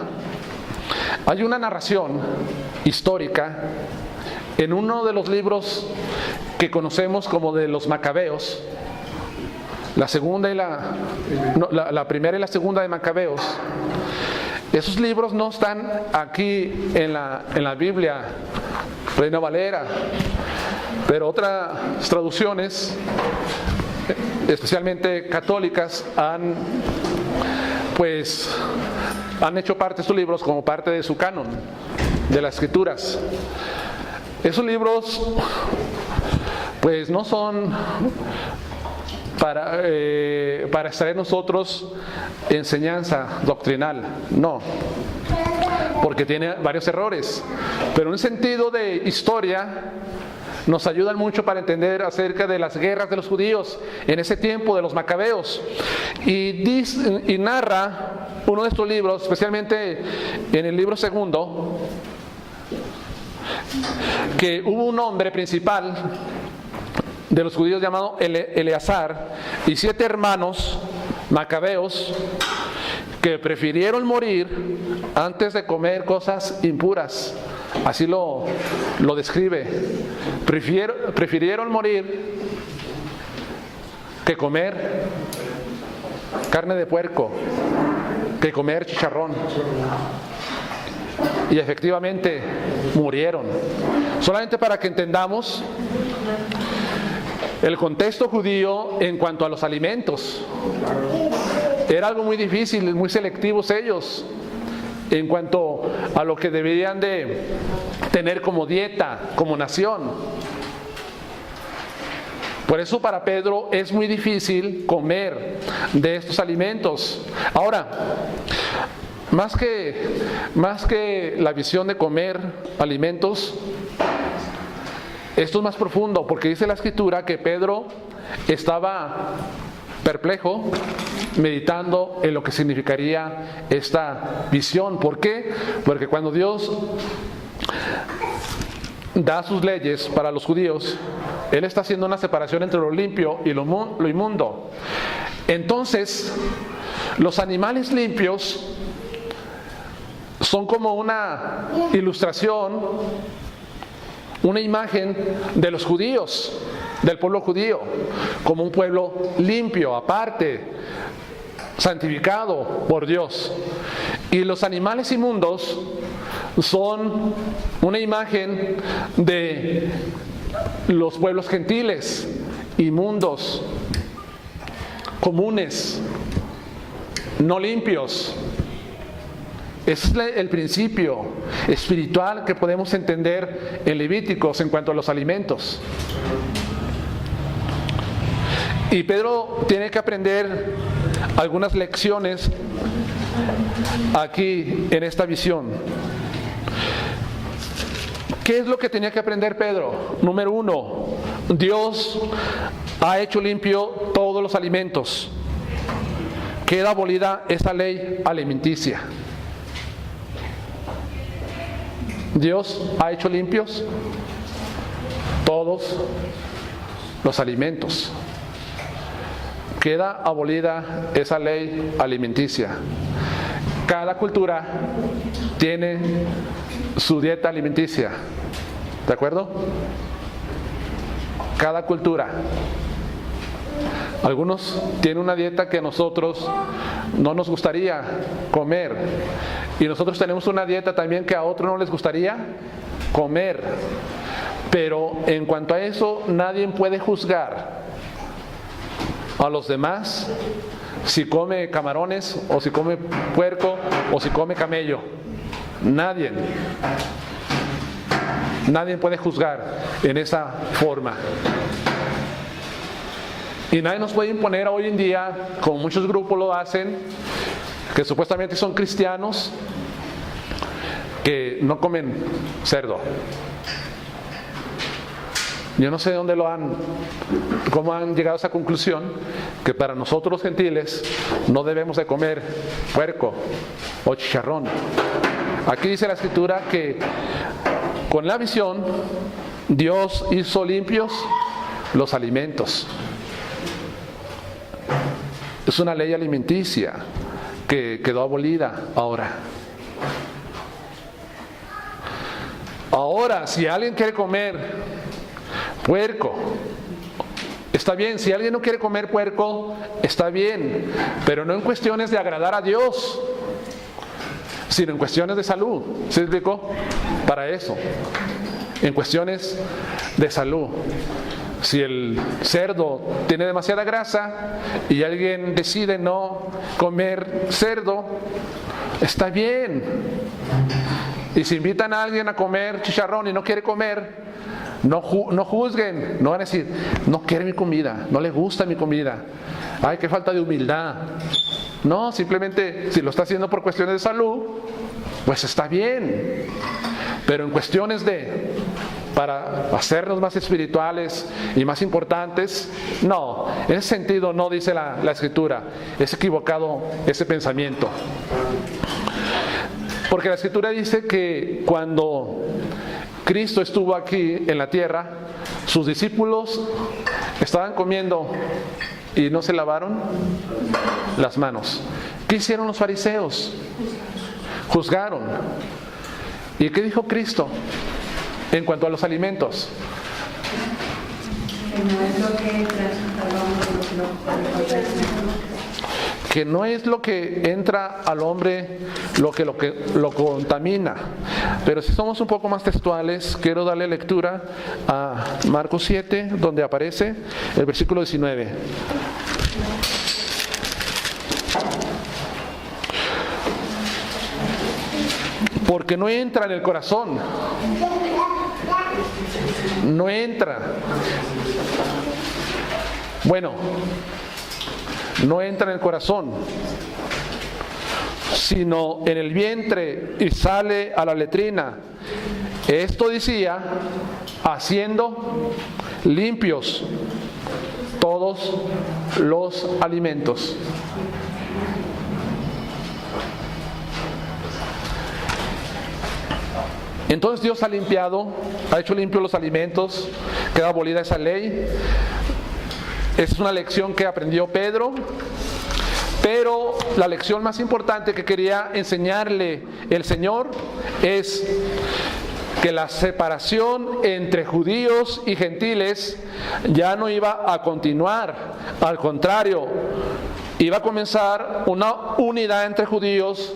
Hay una narración histórica en uno de los libros que conocemos como de los Macabeos, la segunda y la primera y la segunda de Macabeos, esos libros no están aquí en la Biblia Reina Valera, pero otras traducciones, especialmente católicas, han hecho parte de estos libros como parte de su canon, de las escrituras. Esos libros pues no son para extraer nosotros enseñanza doctrinal, no, porque tiene varios errores, pero en un sentido de historia nos ayudan mucho para entender acerca de las guerras de los judíos en ese tiempo de los macabeos. Y narra uno de estos libros, especialmente en el libro segundo, que hubo un hombre principal de los judíos llamado Eleazar y 7 hermanos macabeos que prefirieron morir antes de comer cosas impuras. Así lo describe. Prefirieron morir que comer carne de puerco, que comer chicharrón. Y efectivamente murieron. Solamente para que entendamos el contexto judío en cuanto a los alimentos. Era algo muy difícil, muy selectivos ellos en cuanto a lo que deberían de tener como dieta, como nación. Por eso para Pedro es muy difícil comer de estos alimentos. Ahora, más que la visión de comer alimentos, esto es más profundo, porque dice la Escritura que Pedro estaba perplejo, meditando en lo que significaría esta visión. ¿Por qué? Porque cuando Dios da sus leyes para los judíos, Él está haciendo una separación entre lo limpio y lo inmundo. Entonces, los animales limpios son como una ilustración, una imagen de los judíos, del pueblo judío, como un pueblo limpio, aparte, santificado por Dios. Y los animales inmundos son una imagen de los pueblos gentiles, inmundos, comunes, no limpios. Ese es el principio espiritual que podemos entender en Levíticos en cuanto a los alimentos. Y Pedro tiene que aprender algunas lecciones aquí en esta visión. ¿Qué es lo que tenía que aprender Pedro? Número 1, Dios ha hecho limpio todos los alimentos. Queda abolida esa ley alimenticia. Dios ha hecho limpios todos los alimentos. Queda abolida esa ley alimenticia. Cada cultura tiene su dieta alimenticia. ¿De acuerdo? Cada cultura. Algunos tienen una dieta que a nosotros no nos gustaría comer. Y nosotros tenemos una dieta también que a otros no les gustaría comer. Pero en cuanto a eso, nadie puede juzgar a los demás si come camarones o si come puerco o si come camello. Nadie puede juzgar en esa forma. Y nadie nos puede imponer hoy en día, como muchos grupos lo hacen, que supuestamente son cristianos, que no comen cerdo. Yo no sé de dónde cómo han llegado a esa conclusión, que para nosotros los gentiles no debemos de comer puerco o chicharrón. Aquí dice la Escritura que con la visión Dios hizo limpios los alimentos. Es una ley alimenticia que quedó abolida ahora. Ahora, si alguien quiere comer puerco Está bien, si alguien no quiere comer puerco, está bien, pero no en cuestiones de agradar a Dios, sino en cuestiones de salud. ¿Sí me explico? Para eso, en cuestiones de salud. Si el cerdo tiene demasiada grasa y alguien decide no comer cerdo, está bien. Y si invitan a alguien a comer chicharrón y no quiere comer, no juzguen, no van a decir, no quiere mi comida, no le gusta mi comida, ay, qué falta de humildad. No, simplemente si lo está haciendo por cuestiones de salud, pues está bien. Pero en cuestiones para hacernos más espirituales y más importantes, no, en ese sentido no dice la Escritura, es equivocado ese pensamiento. Porque la Escritura dice que cuando Cristo estuvo aquí en la tierra, sus discípulos estaban comiendo y no se lavaron las manos. ¿Qué hicieron los fariseos? Juzgaron. ¿Y qué dijo Cristo en cuanto a los alimentos? Que no es lo que entra al hombre lo que lo contamina. Pero si somos un poco más textuales, quiero darle lectura a Marcos 7, donde aparece el versículo 19. Porque no entra en el corazón. No entra. Bueno, no entra en el corazón, sino en el vientre y sale a la letrina. Esto decía, haciendo limpios todos los alimentos. Entonces Dios ha limpiado, ha hecho limpios los alimentos, queda abolida esa ley. Esa es una lección que aprendió Pedro, pero la lección más importante que quería enseñarle el Señor es que la separación entre judíos y gentiles ya no iba a continuar, al contrario, iba a comenzar una unidad entre judíos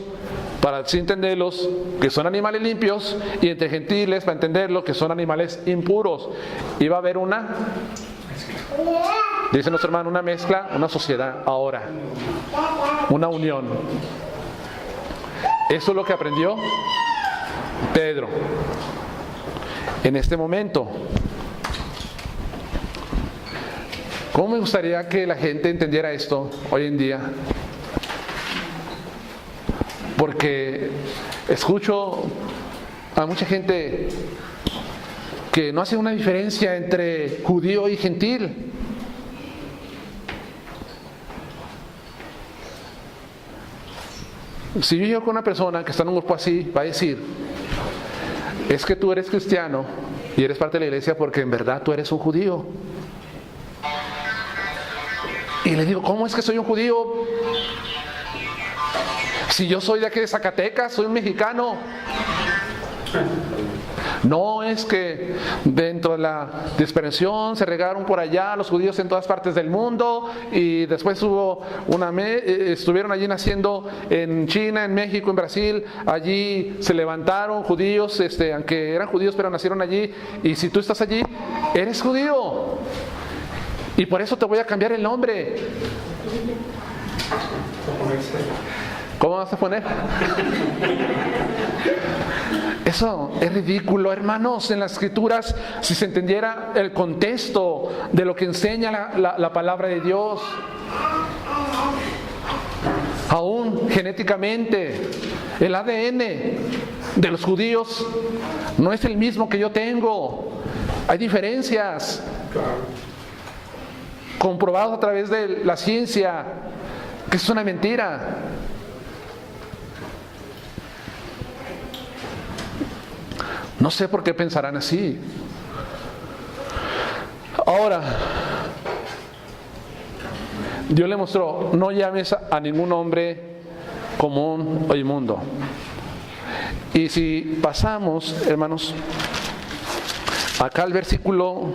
para así entenderlos que son animales limpios y entre gentiles para entenderlos que son animales impuros. Iba a haber una, dice nuestro hermano, una mezcla, una sociedad ahora, una unión. Eso es lo que aprendió Pedro en este momento. ¿Cómo me gustaría que la gente entendiera esto hoy en día? Porque escucho a mucha gente que no hace una diferencia entre judío y gentil. Si yo llego con una persona que está en un grupo así, va a decir, es que tú eres cristiano y eres parte de la iglesia porque en verdad tú eres un judío. Y le digo, ¿cómo es que soy un judío? Si yo soy de aquí de Zacatecas, soy un mexicano. No, es que dentro de la dispersión se regaron por allá los judíos en todas partes del mundo y después hubo estuvieron allí naciendo en China, en México, en Brasil. Allí se levantaron judíos, aunque eran judíos pero nacieron allí, y si tú estás allí, eres judío y por eso te voy a cambiar el nombre. ¿Cómo vas a poner? Eso es ridículo, hermanos. En las Escrituras, si se entendiera el contexto de lo que enseña la palabra de Dios, aún genéticamente, el ADN de los judíos no es el mismo que yo tengo. Hay diferencias comprobadas a través de la ciencia, que es una mentira. No sé por qué pensarán así. Ahora, Dios le mostró, no llames a ningún hombre común o inmundo. Y si pasamos, hermanos, acá al versículo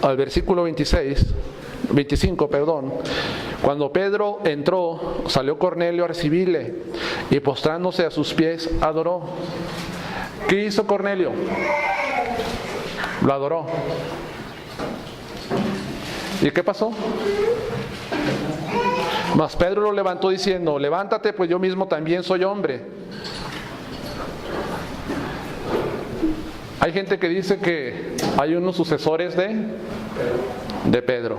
al versículo 25, cuando Pedro entró, salió Cornelio a recibirle y postrándose a sus pies adoró. ¿Qué hizo Cornelio? Lo adoró. ¿Y qué pasó? Mas Pedro lo levantó diciendo: levántate, pues yo mismo también soy hombre. Hay gente que dice que hay unos sucesores de Pedro.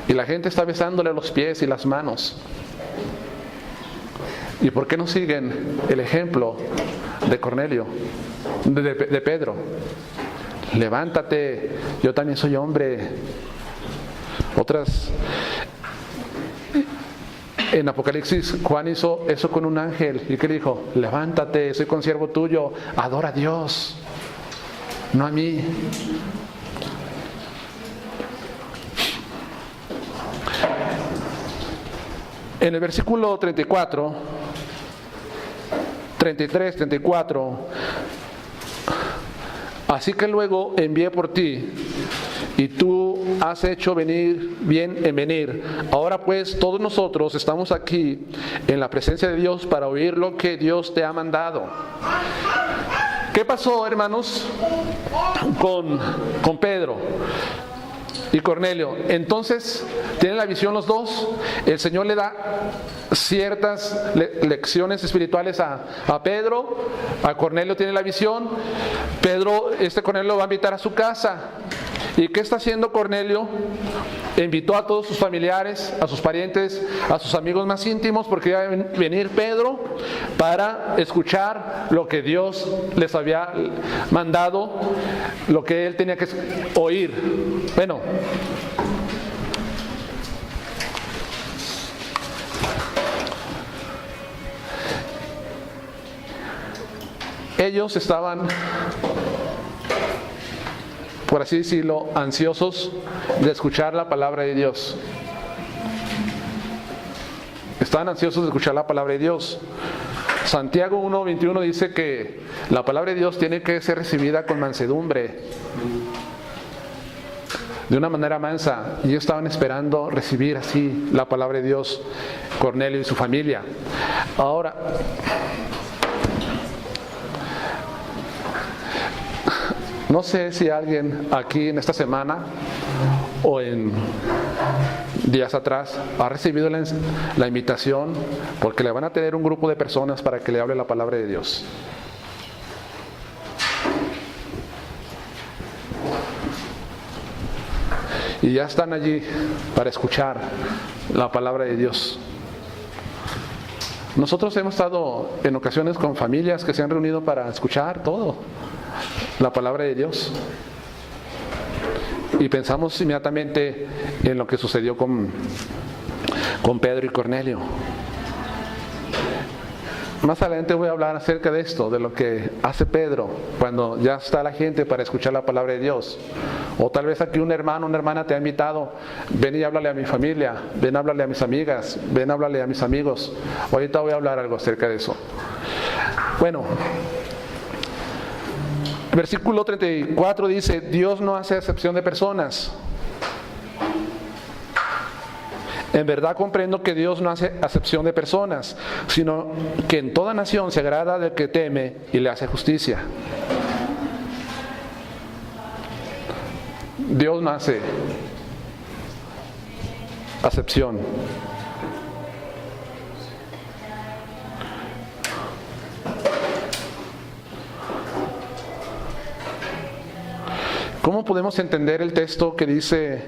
Y la gente está besándole los pies y las manos. ¿Y por qué no siguen el ejemplo de Cornelio, de Pedro? Levántate, yo también soy hombre. Otras, en Apocalipsis, Juan hizo eso con un ángel. ¿Y qué dijo? Levántate, soy consiervo tuyo, adora a Dios, no a mí. En el versículo 33, 34, así que luego envié por ti, y tú has hecho venir bien en venir. Ahora pues todos nosotros estamos aquí en la presencia de Dios para oír lo que Dios te ha mandado. ¿Qué pasó, hermanos, con Pedro y Cornelio? Entonces, ¿tienen la visión los dos? El Señor le da ciertas lecciones espirituales a Pedro. A Cornelio tiene la visión. Cornelio lo va a invitar a su casa. ¿Y qué está haciendo Cornelio? Invitó a todos sus familiares, a sus parientes, a sus amigos más íntimos, porque iba a venir Pedro para escuchar lo que Dios les había mandado, lo que él tenía que oír. Bueno, ellos estaban, por así decirlo, ansiosos de escuchar la palabra de Dios. Estaban ansiosos de escuchar la palabra de Dios. Santiago 1:21 dice que la palabra de Dios tiene que ser recibida con mansedumbre, de una manera mansa. Y ellos estaban esperando recibir así la palabra de Dios, Cornelio y su familia. Ahora, no sé si alguien aquí en esta semana o en días atrás ha recibido la invitación, porque le van a tener un grupo de personas para que le hable la palabra de Dios. Y ya están allí para escuchar la palabra de Dios. Nosotros hemos estado en ocasiones con familias que se han reunido para escuchar todo la palabra de Dios, y pensamos inmediatamente en lo que sucedió con Pedro y Cornelio. Más adelante voy a hablar acerca de esto, de lo que hace Pedro cuando ya está la gente para escuchar la palabra de Dios. O tal vez aquí un hermano, una hermana te ha invitado: ven y háblale a mi familia, ven a hablarle a mis amigas, ven a hablarle a mis amigos. Ahorita voy a hablar algo acerca de eso. Bueno, versículo 34 dice: Dios no hace acepción de personas. En verdad comprendo que Dios no hace acepción de personas, sino que en toda nación se agrada del que teme y le hace justicia. Dios no hace acepción. ¿Cómo podemos entender el texto que dice: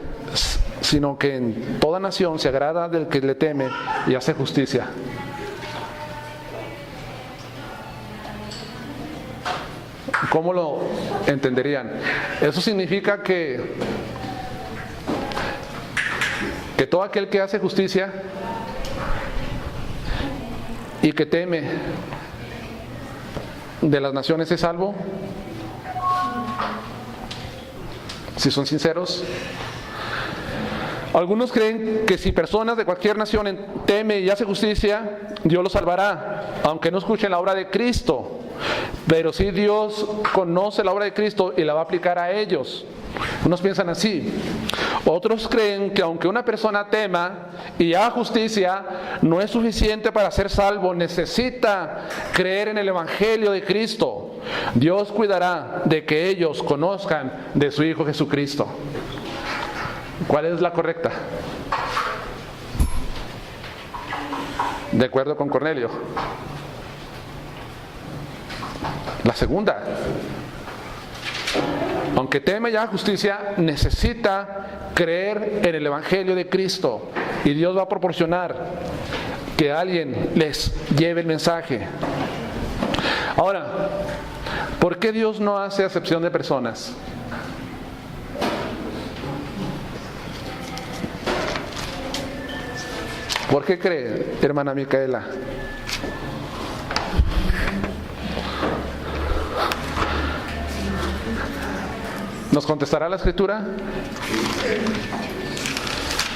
sino que en toda nación se agrada del que le teme y hace justicia? ¿Cómo lo entenderían? Eso significa que todo aquel que hace justicia y que teme de las naciones es salvo. Si son sinceros, algunos creen que si personas de cualquier nación teme y hace justicia, Dios los salvará, aunque no escuchen la obra de Cristo. pero sí Dios conoce la obra de Cristo y la va a aplicar a ellos. Unos piensan así. Otros creen que aunque una persona tema y haga justicia, no es suficiente para ser salvo. Necesita creer en el Evangelio de Cristo. Dios cuidará de que ellos conozcan de su Hijo Jesucristo. ¿Cuál es la correcta? De acuerdo con Cornelio. La segunda. Aunque teme y haga justicia, necesita creer en el Evangelio de Cristo. Y Dios va a proporcionar que alguien les lleve el mensaje. Ahora, ¿por qué Dios no hace acepción de personas? ¿Por qué cree, hermana Micaela? ¿Nos contestará la Escritura?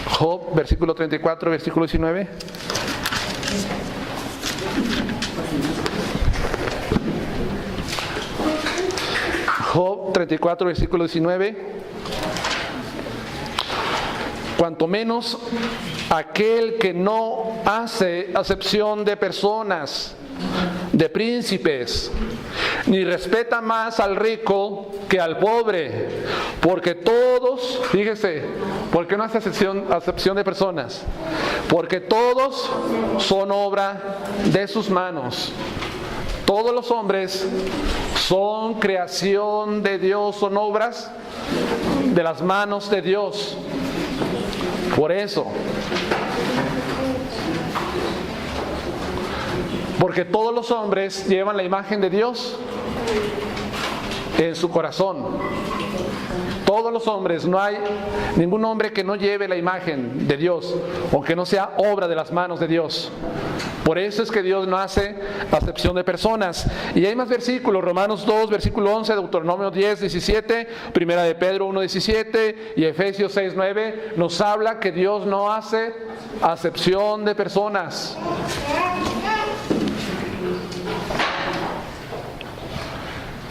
Job, versículo 34, versículo 19. Job 34, versículo 19. Cuanto menos aquel que no hace acepción de personas, de príncipes, ni respeta más al rico que al pobre, porque todos, fíjese, ¿por qué no hace acepción de personas? Porque todos son obra de sus manos. Todos los hombres son creación de Dios, son obras de las manos de Dios. Por eso, porque todos los hombres llevan la imagen de Dios en su corazón. Todos los hombres, no hay ningún hombre que no lleve la imagen de Dios o que no sea obra de las manos de Dios. Por eso es que Dios no hace acepción de personas. Y hay más versículos: Romanos 2, versículo 11, Deuteronomio 10, 17, Primera de Pedro 1, 17 y Efesios 6, 9 nos habla que Dios no hace acepción de personas.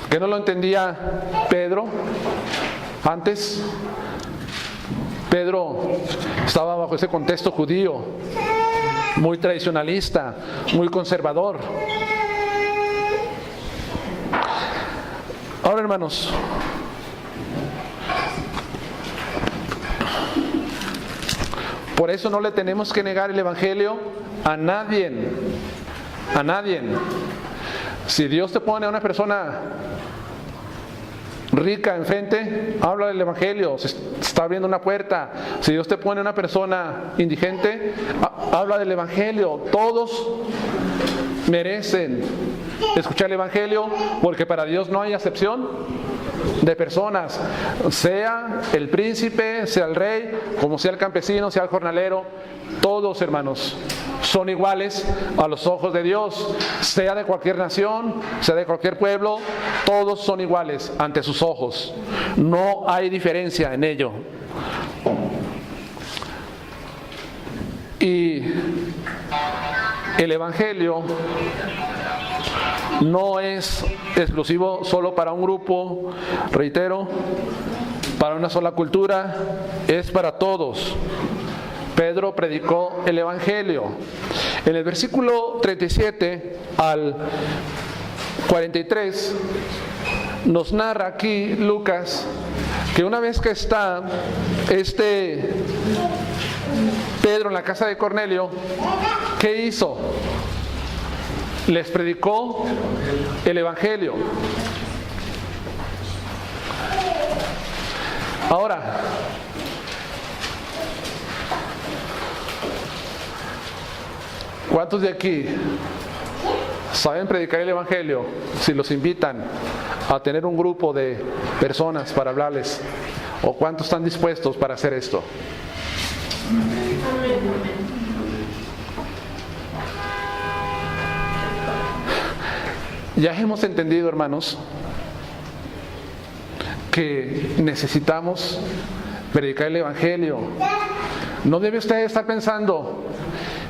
¿Qué no lo entendía Pedro antes? Pedro estaba bajo ese contexto judío, muy tradicionalista, muy conservador. Ahora, hermanos, por eso no le tenemos que negar el Evangelio a nadie. A nadie. Si Dios te pone a una persona rica enfrente, habla del Evangelio. Se está abriendo una puerta. Si Dios te pone a una persona indigente, habla del Evangelio. Todos merecen escuchar el Evangelio, porque para Dios no hay acepción de personas, sea el príncipe, sea el rey, como sea el campesino, sea el jornalero. Todos, hermanos, son iguales a los ojos de Dios, sea de cualquier nación, sea de cualquier pueblo. Todos son iguales ante sus ojos. No hay diferencia en ello. Y el Evangelio no es exclusivo solo para un grupo, reitero, para una sola cultura, es para todos. Pedro predicó el Evangelio. En el versículo 37 al 43 nos narra aquí Lucas que una vez que está Pedro en la casa de Cornelio, ¿qué hizo? Les predicó el Evangelio. Ahora, ¿cuántos de aquí saben predicar el Evangelio? Si los invitan a tener un grupo de personas para hablarles, ¿o cuántos están dispuestos para hacer esto? Ya hemos entendido, hermanos, que necesitamos predicar el Evangelio. No debe usted estar pensando: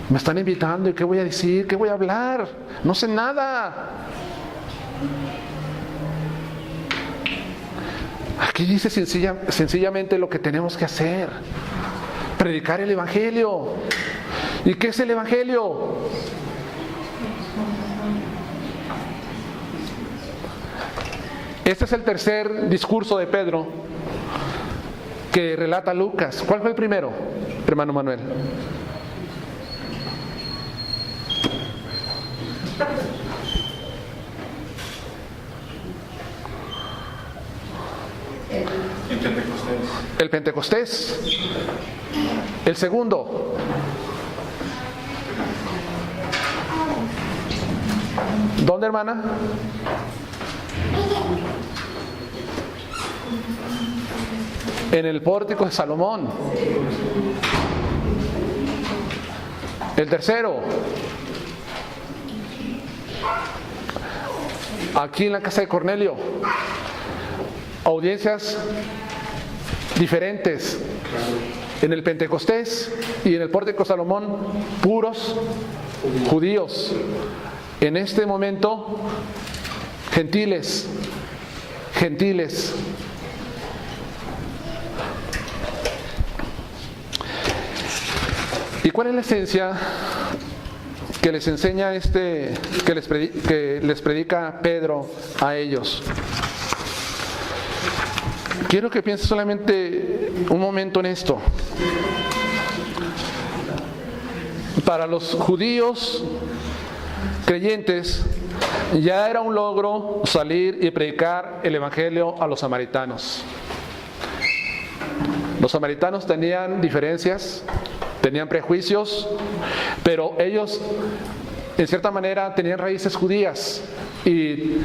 me están invitando y ¿qué voy a decir? ¿Qué voy a hablar? No sé nada. Aquí dice sencillamente lo que tenemos que hacer: predicar el Evangelio. ¿Y qué es el Evangelio? Este es el tercer discurso de Pedro que relata Lucas. ¿Cuál fue el primero, hermano Manuel? El Pentecostés. El segundo. ¿Dónde, hermana? En el pórtico de Salomón. El tercero, aquí en la casa de Cornelio. Audiencias diferentes. En el Pentecostés y en el pórtico de Salomón, puros judíos. En este momento, gentiles. ¿Y cuál es la esencia que les enseña que les predica Pedro a ellos? Quiero que pienses solamente un momento en esto. Para los judíos creyentes ya era un logro salir y predicar el Evangelio a los samaritanos. Los samaritanos tenían diferencias, tenían prejuicios, pero ellos en cierta manera tenían raíces judías y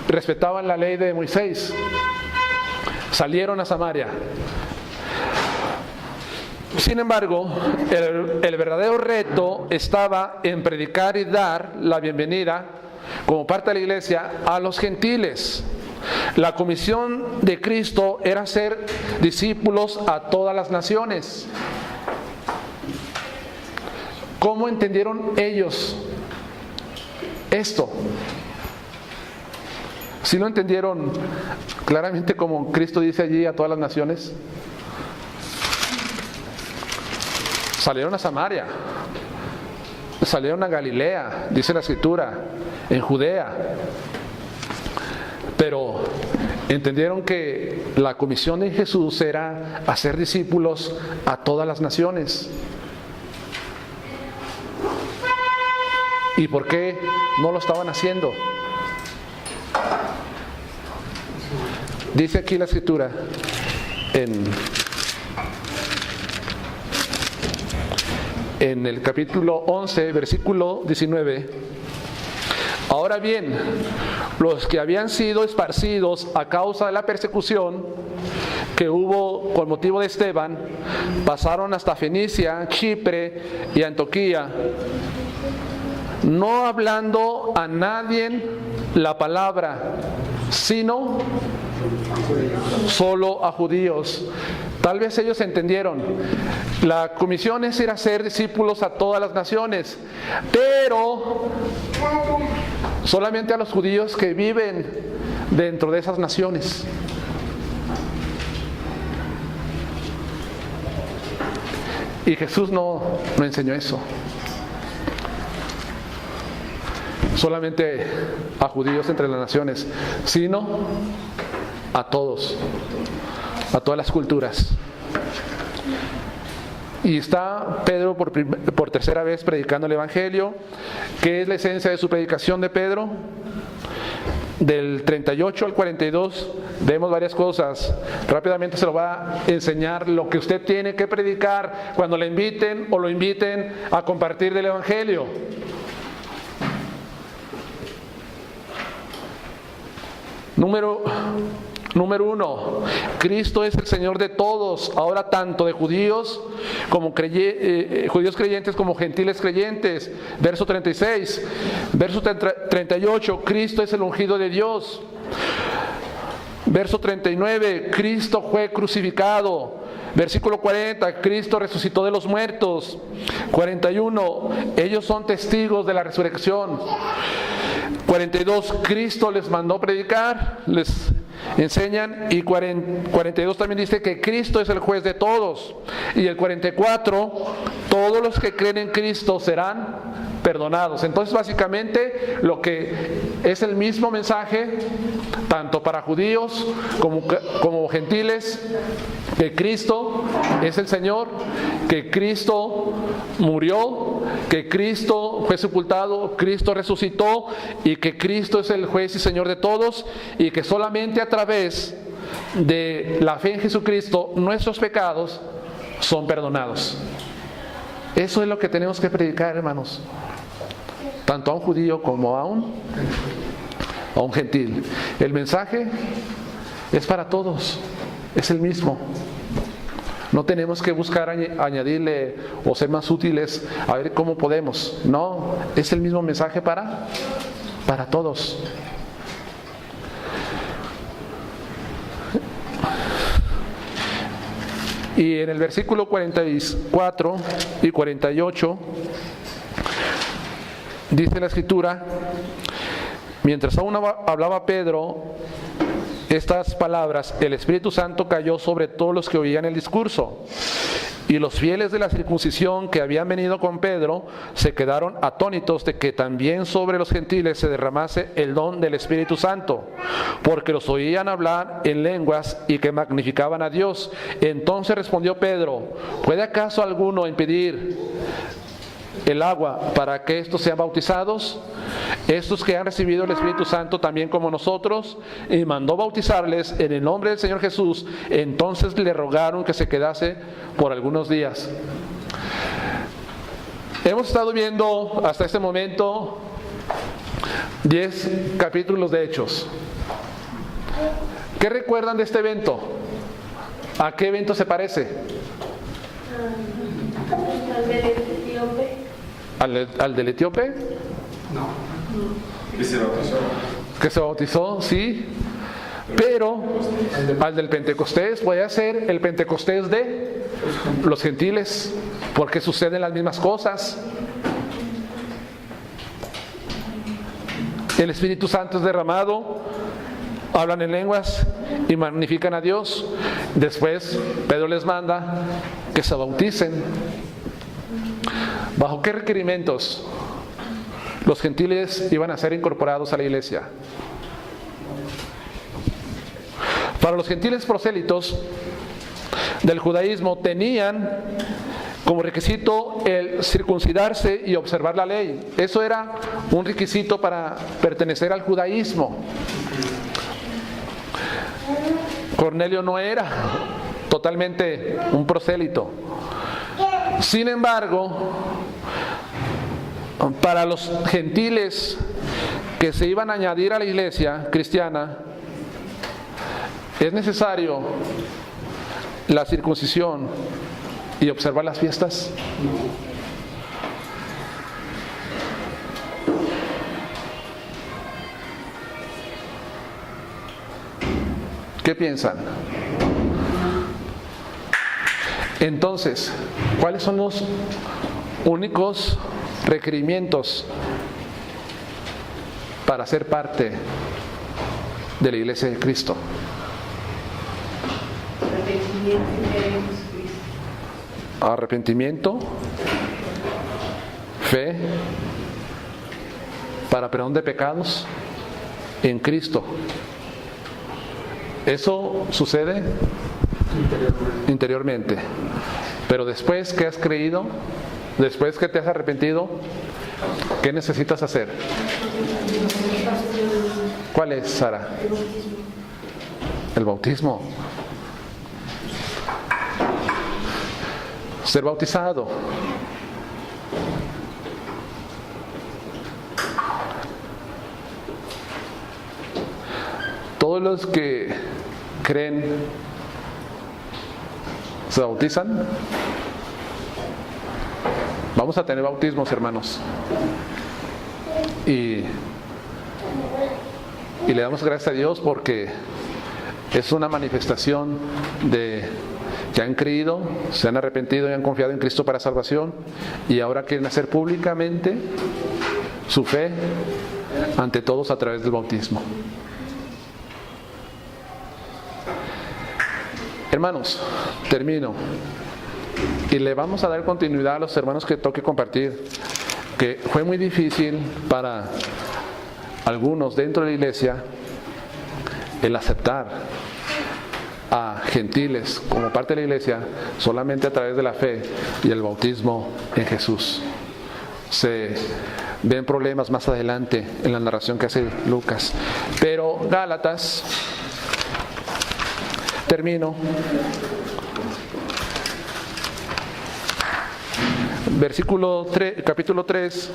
respetaban la ley de Moisés. Salieron a Samaria. Sin embargo, el verdadero reto estaba en predicar y dar la bienvenida como parte de la iglesia a los gentiles. La comisión de Cristo era ser discípulos a todas las naciones. ¿Cómo entendieron ellos esto? ¿Sí lo entendieron claramente como Cristo dice allí a todas las naciones? Salieron a Samaria, salieron a Galilea, dice la Escritura, en Judea. Pero entendieron que la comisión de Jesús era hacer discípulos a todas las naciones. ¿Y por qué no lo estaban haciendo? Dice aquí la Escritura en el capítulo 11, versículo 19. Ahora bien, los que habían sido esparcidos a causa de la persecución que hubo con motivo de Esteban, pasaron hasta Fenicia, Chipre y Antioquía, no hablando a nadie la palabra, sino solo a judíos. Tal vez ellos entendieron, la comisión es ir a ser discípulos a todas las naciones, pero solamente a los judíos que viven dentro de esas naciones. Y Jesús no enseñó eso. Solamente a judíos entre las naciones, sino a todos, a todas las culturas. Y está Pedro por tercera vez predicando el Evangelio. ¿Qué es la esencia de su predicación de Pedro? Del 38 al 42 vemos varias cosas. Rápidamente se lo va a enseñar lo que usted tiene que predicar cuando le inviten o lo inviten a compartir del Evangelio. Número 1, Cristo es el Señor de todos, ahora tanto de judíos como judíos creyentes como gentiles creyentes. Verso 36, verso 38, Cristo es el ungido de Dios. Verso 39, Cristo fue crucificado. Versículo 40, Cristo resucitó de los muertos. 41, ellos son testigos de la resurrección. 42, Cristo les mandó predicar, les enseñan. Y 42 también dice que Cristo es el juez de todos. Y el 44, todos los que creen en Cristo serán perdonados. Entonces básicamente lo que es el mismo mensaje tanto para judíos como gentiles, que Cristo es el Señor, que Cristo murió, que Cristo fue sepultado, Cristo resucitó y que Cristo es el juez y Señor de todos, y que solamente a través de la fe en Jesucristo nuestros pecados son perdonados. Eso es lo que tenemos que predicar, hermanos, tanto a un judío como a un gentil. El mensaje es para todos, es el mismo. No tenemos que buscar añadirle o ser más útiles a ver cómo podemos. No, es el mismo mensaje para todos. Y en el versículo 44 y 48 dice la Escritura: mientras aún hablaba Pedro estas palabras, el Espíritu Santo cayó sobre todos los que oían el discurso. Y los fieles de la circuncisión que habían venido con Pedro se quedaron atónitos de que también sobre los gentiles se derramase el don del Espíritu Santo, porque los oían hablar en lenguas y que magnificaban a Dios. Entonces respondió Pedro: ¿puede acaso alguno impedir el agua para que estos sean bautizados? Estos que han recibido el Espíritu Santo también como nosotros. Y mandó bautizarles en el nombre del Señor Jesús. Entonces le rogaron que se quedase por algunos días. Hemos estado viendo hasta este momento 10 capítulos de Hechos. ¿Qué recuerdan de este evento? ¿A qué evento se parece? Al del etíope. ¿Al del etíope? No. Que se bautizó. Que se bautizó, sí. Pero al del Pentecostés puede ser el Pentecostés de los gentiles, porque suceden las mismas cosas. El Espíritu Santo es derramado, hablan en lenguas y magnifican a Dios. Después Pedro les manda que se bauticen. ¿Bajo qué requerimientos los gentiles iban a ser incorporados a la iglesia? Para los gentiles prosélitos del judaísmo tenían como requisito el circuncidarse y observar la ley. Eso era un requisito para pertenecer al judaísmo. Cornelio no era totalmente un prosélito. Sin embargo, para los gentiles que se iban a añadir a la iglesia cristiana, es necesario la circuncisión y observar las fiestas. ¿Qué piensan? Entonces, ¿cuáles son los únicos requerimientos para ser parte de la iglesia de Cristo? Arrepentimiento, fe, para perdón de pecados en Cristo. Eso sucede interiormente. Pero después que has creído, después que te has arrepentido, ¿qué necesitas hacer? ¿Cuál es, Sara? El bautismo. Ser bautizado. Todos los que creen se bautizan. Vamos a tener bautismos, hermanos. Y le damos gracias a Dios porque es una manifestación de que han creído, se han arrepentido y han confiado en Cristo para salvación, y ahora quieren hacer públicamente su fe ante todos a través del bautismo. Hermanos, termino. Y le vamos a dar continuidad a los hermanos que toque compartir, que fue muy difícil para algunos dentro de la iglesia el aceptar a gentiles como parte de la iglesia solamente a través de la fe y el bautismo en Jesús. Se ven problemas más adelante en la narración que hace Lucas. Pero Gálatas, termino. Capítulo 3,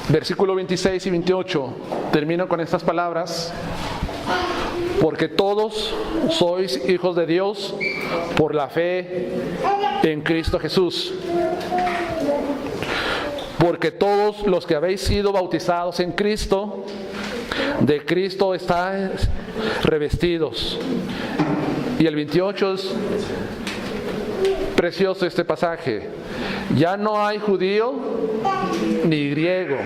versículo 26 y 28. Termino con estas palabras: porque todos sois hijos de Dios por la fe en Cristo Jesús. Porque todos los que habéis sido bautizados en Cristo, de Cristo estáis revestidos. Y el 28 es precioso este pasaje. Ya no hay judío ni griego,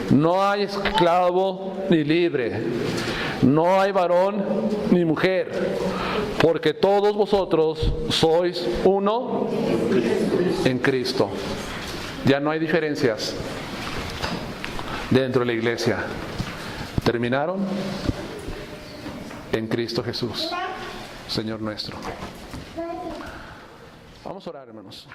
no hay esclavo ni libre, no hay varón ni mujer, porque todos vosotros sois uno en Cristo. Ya no hay diferencias dentro de la iglesia. Terminaron en Cristo Jesús, Señor nuestro. Vamos a orar, hermanos.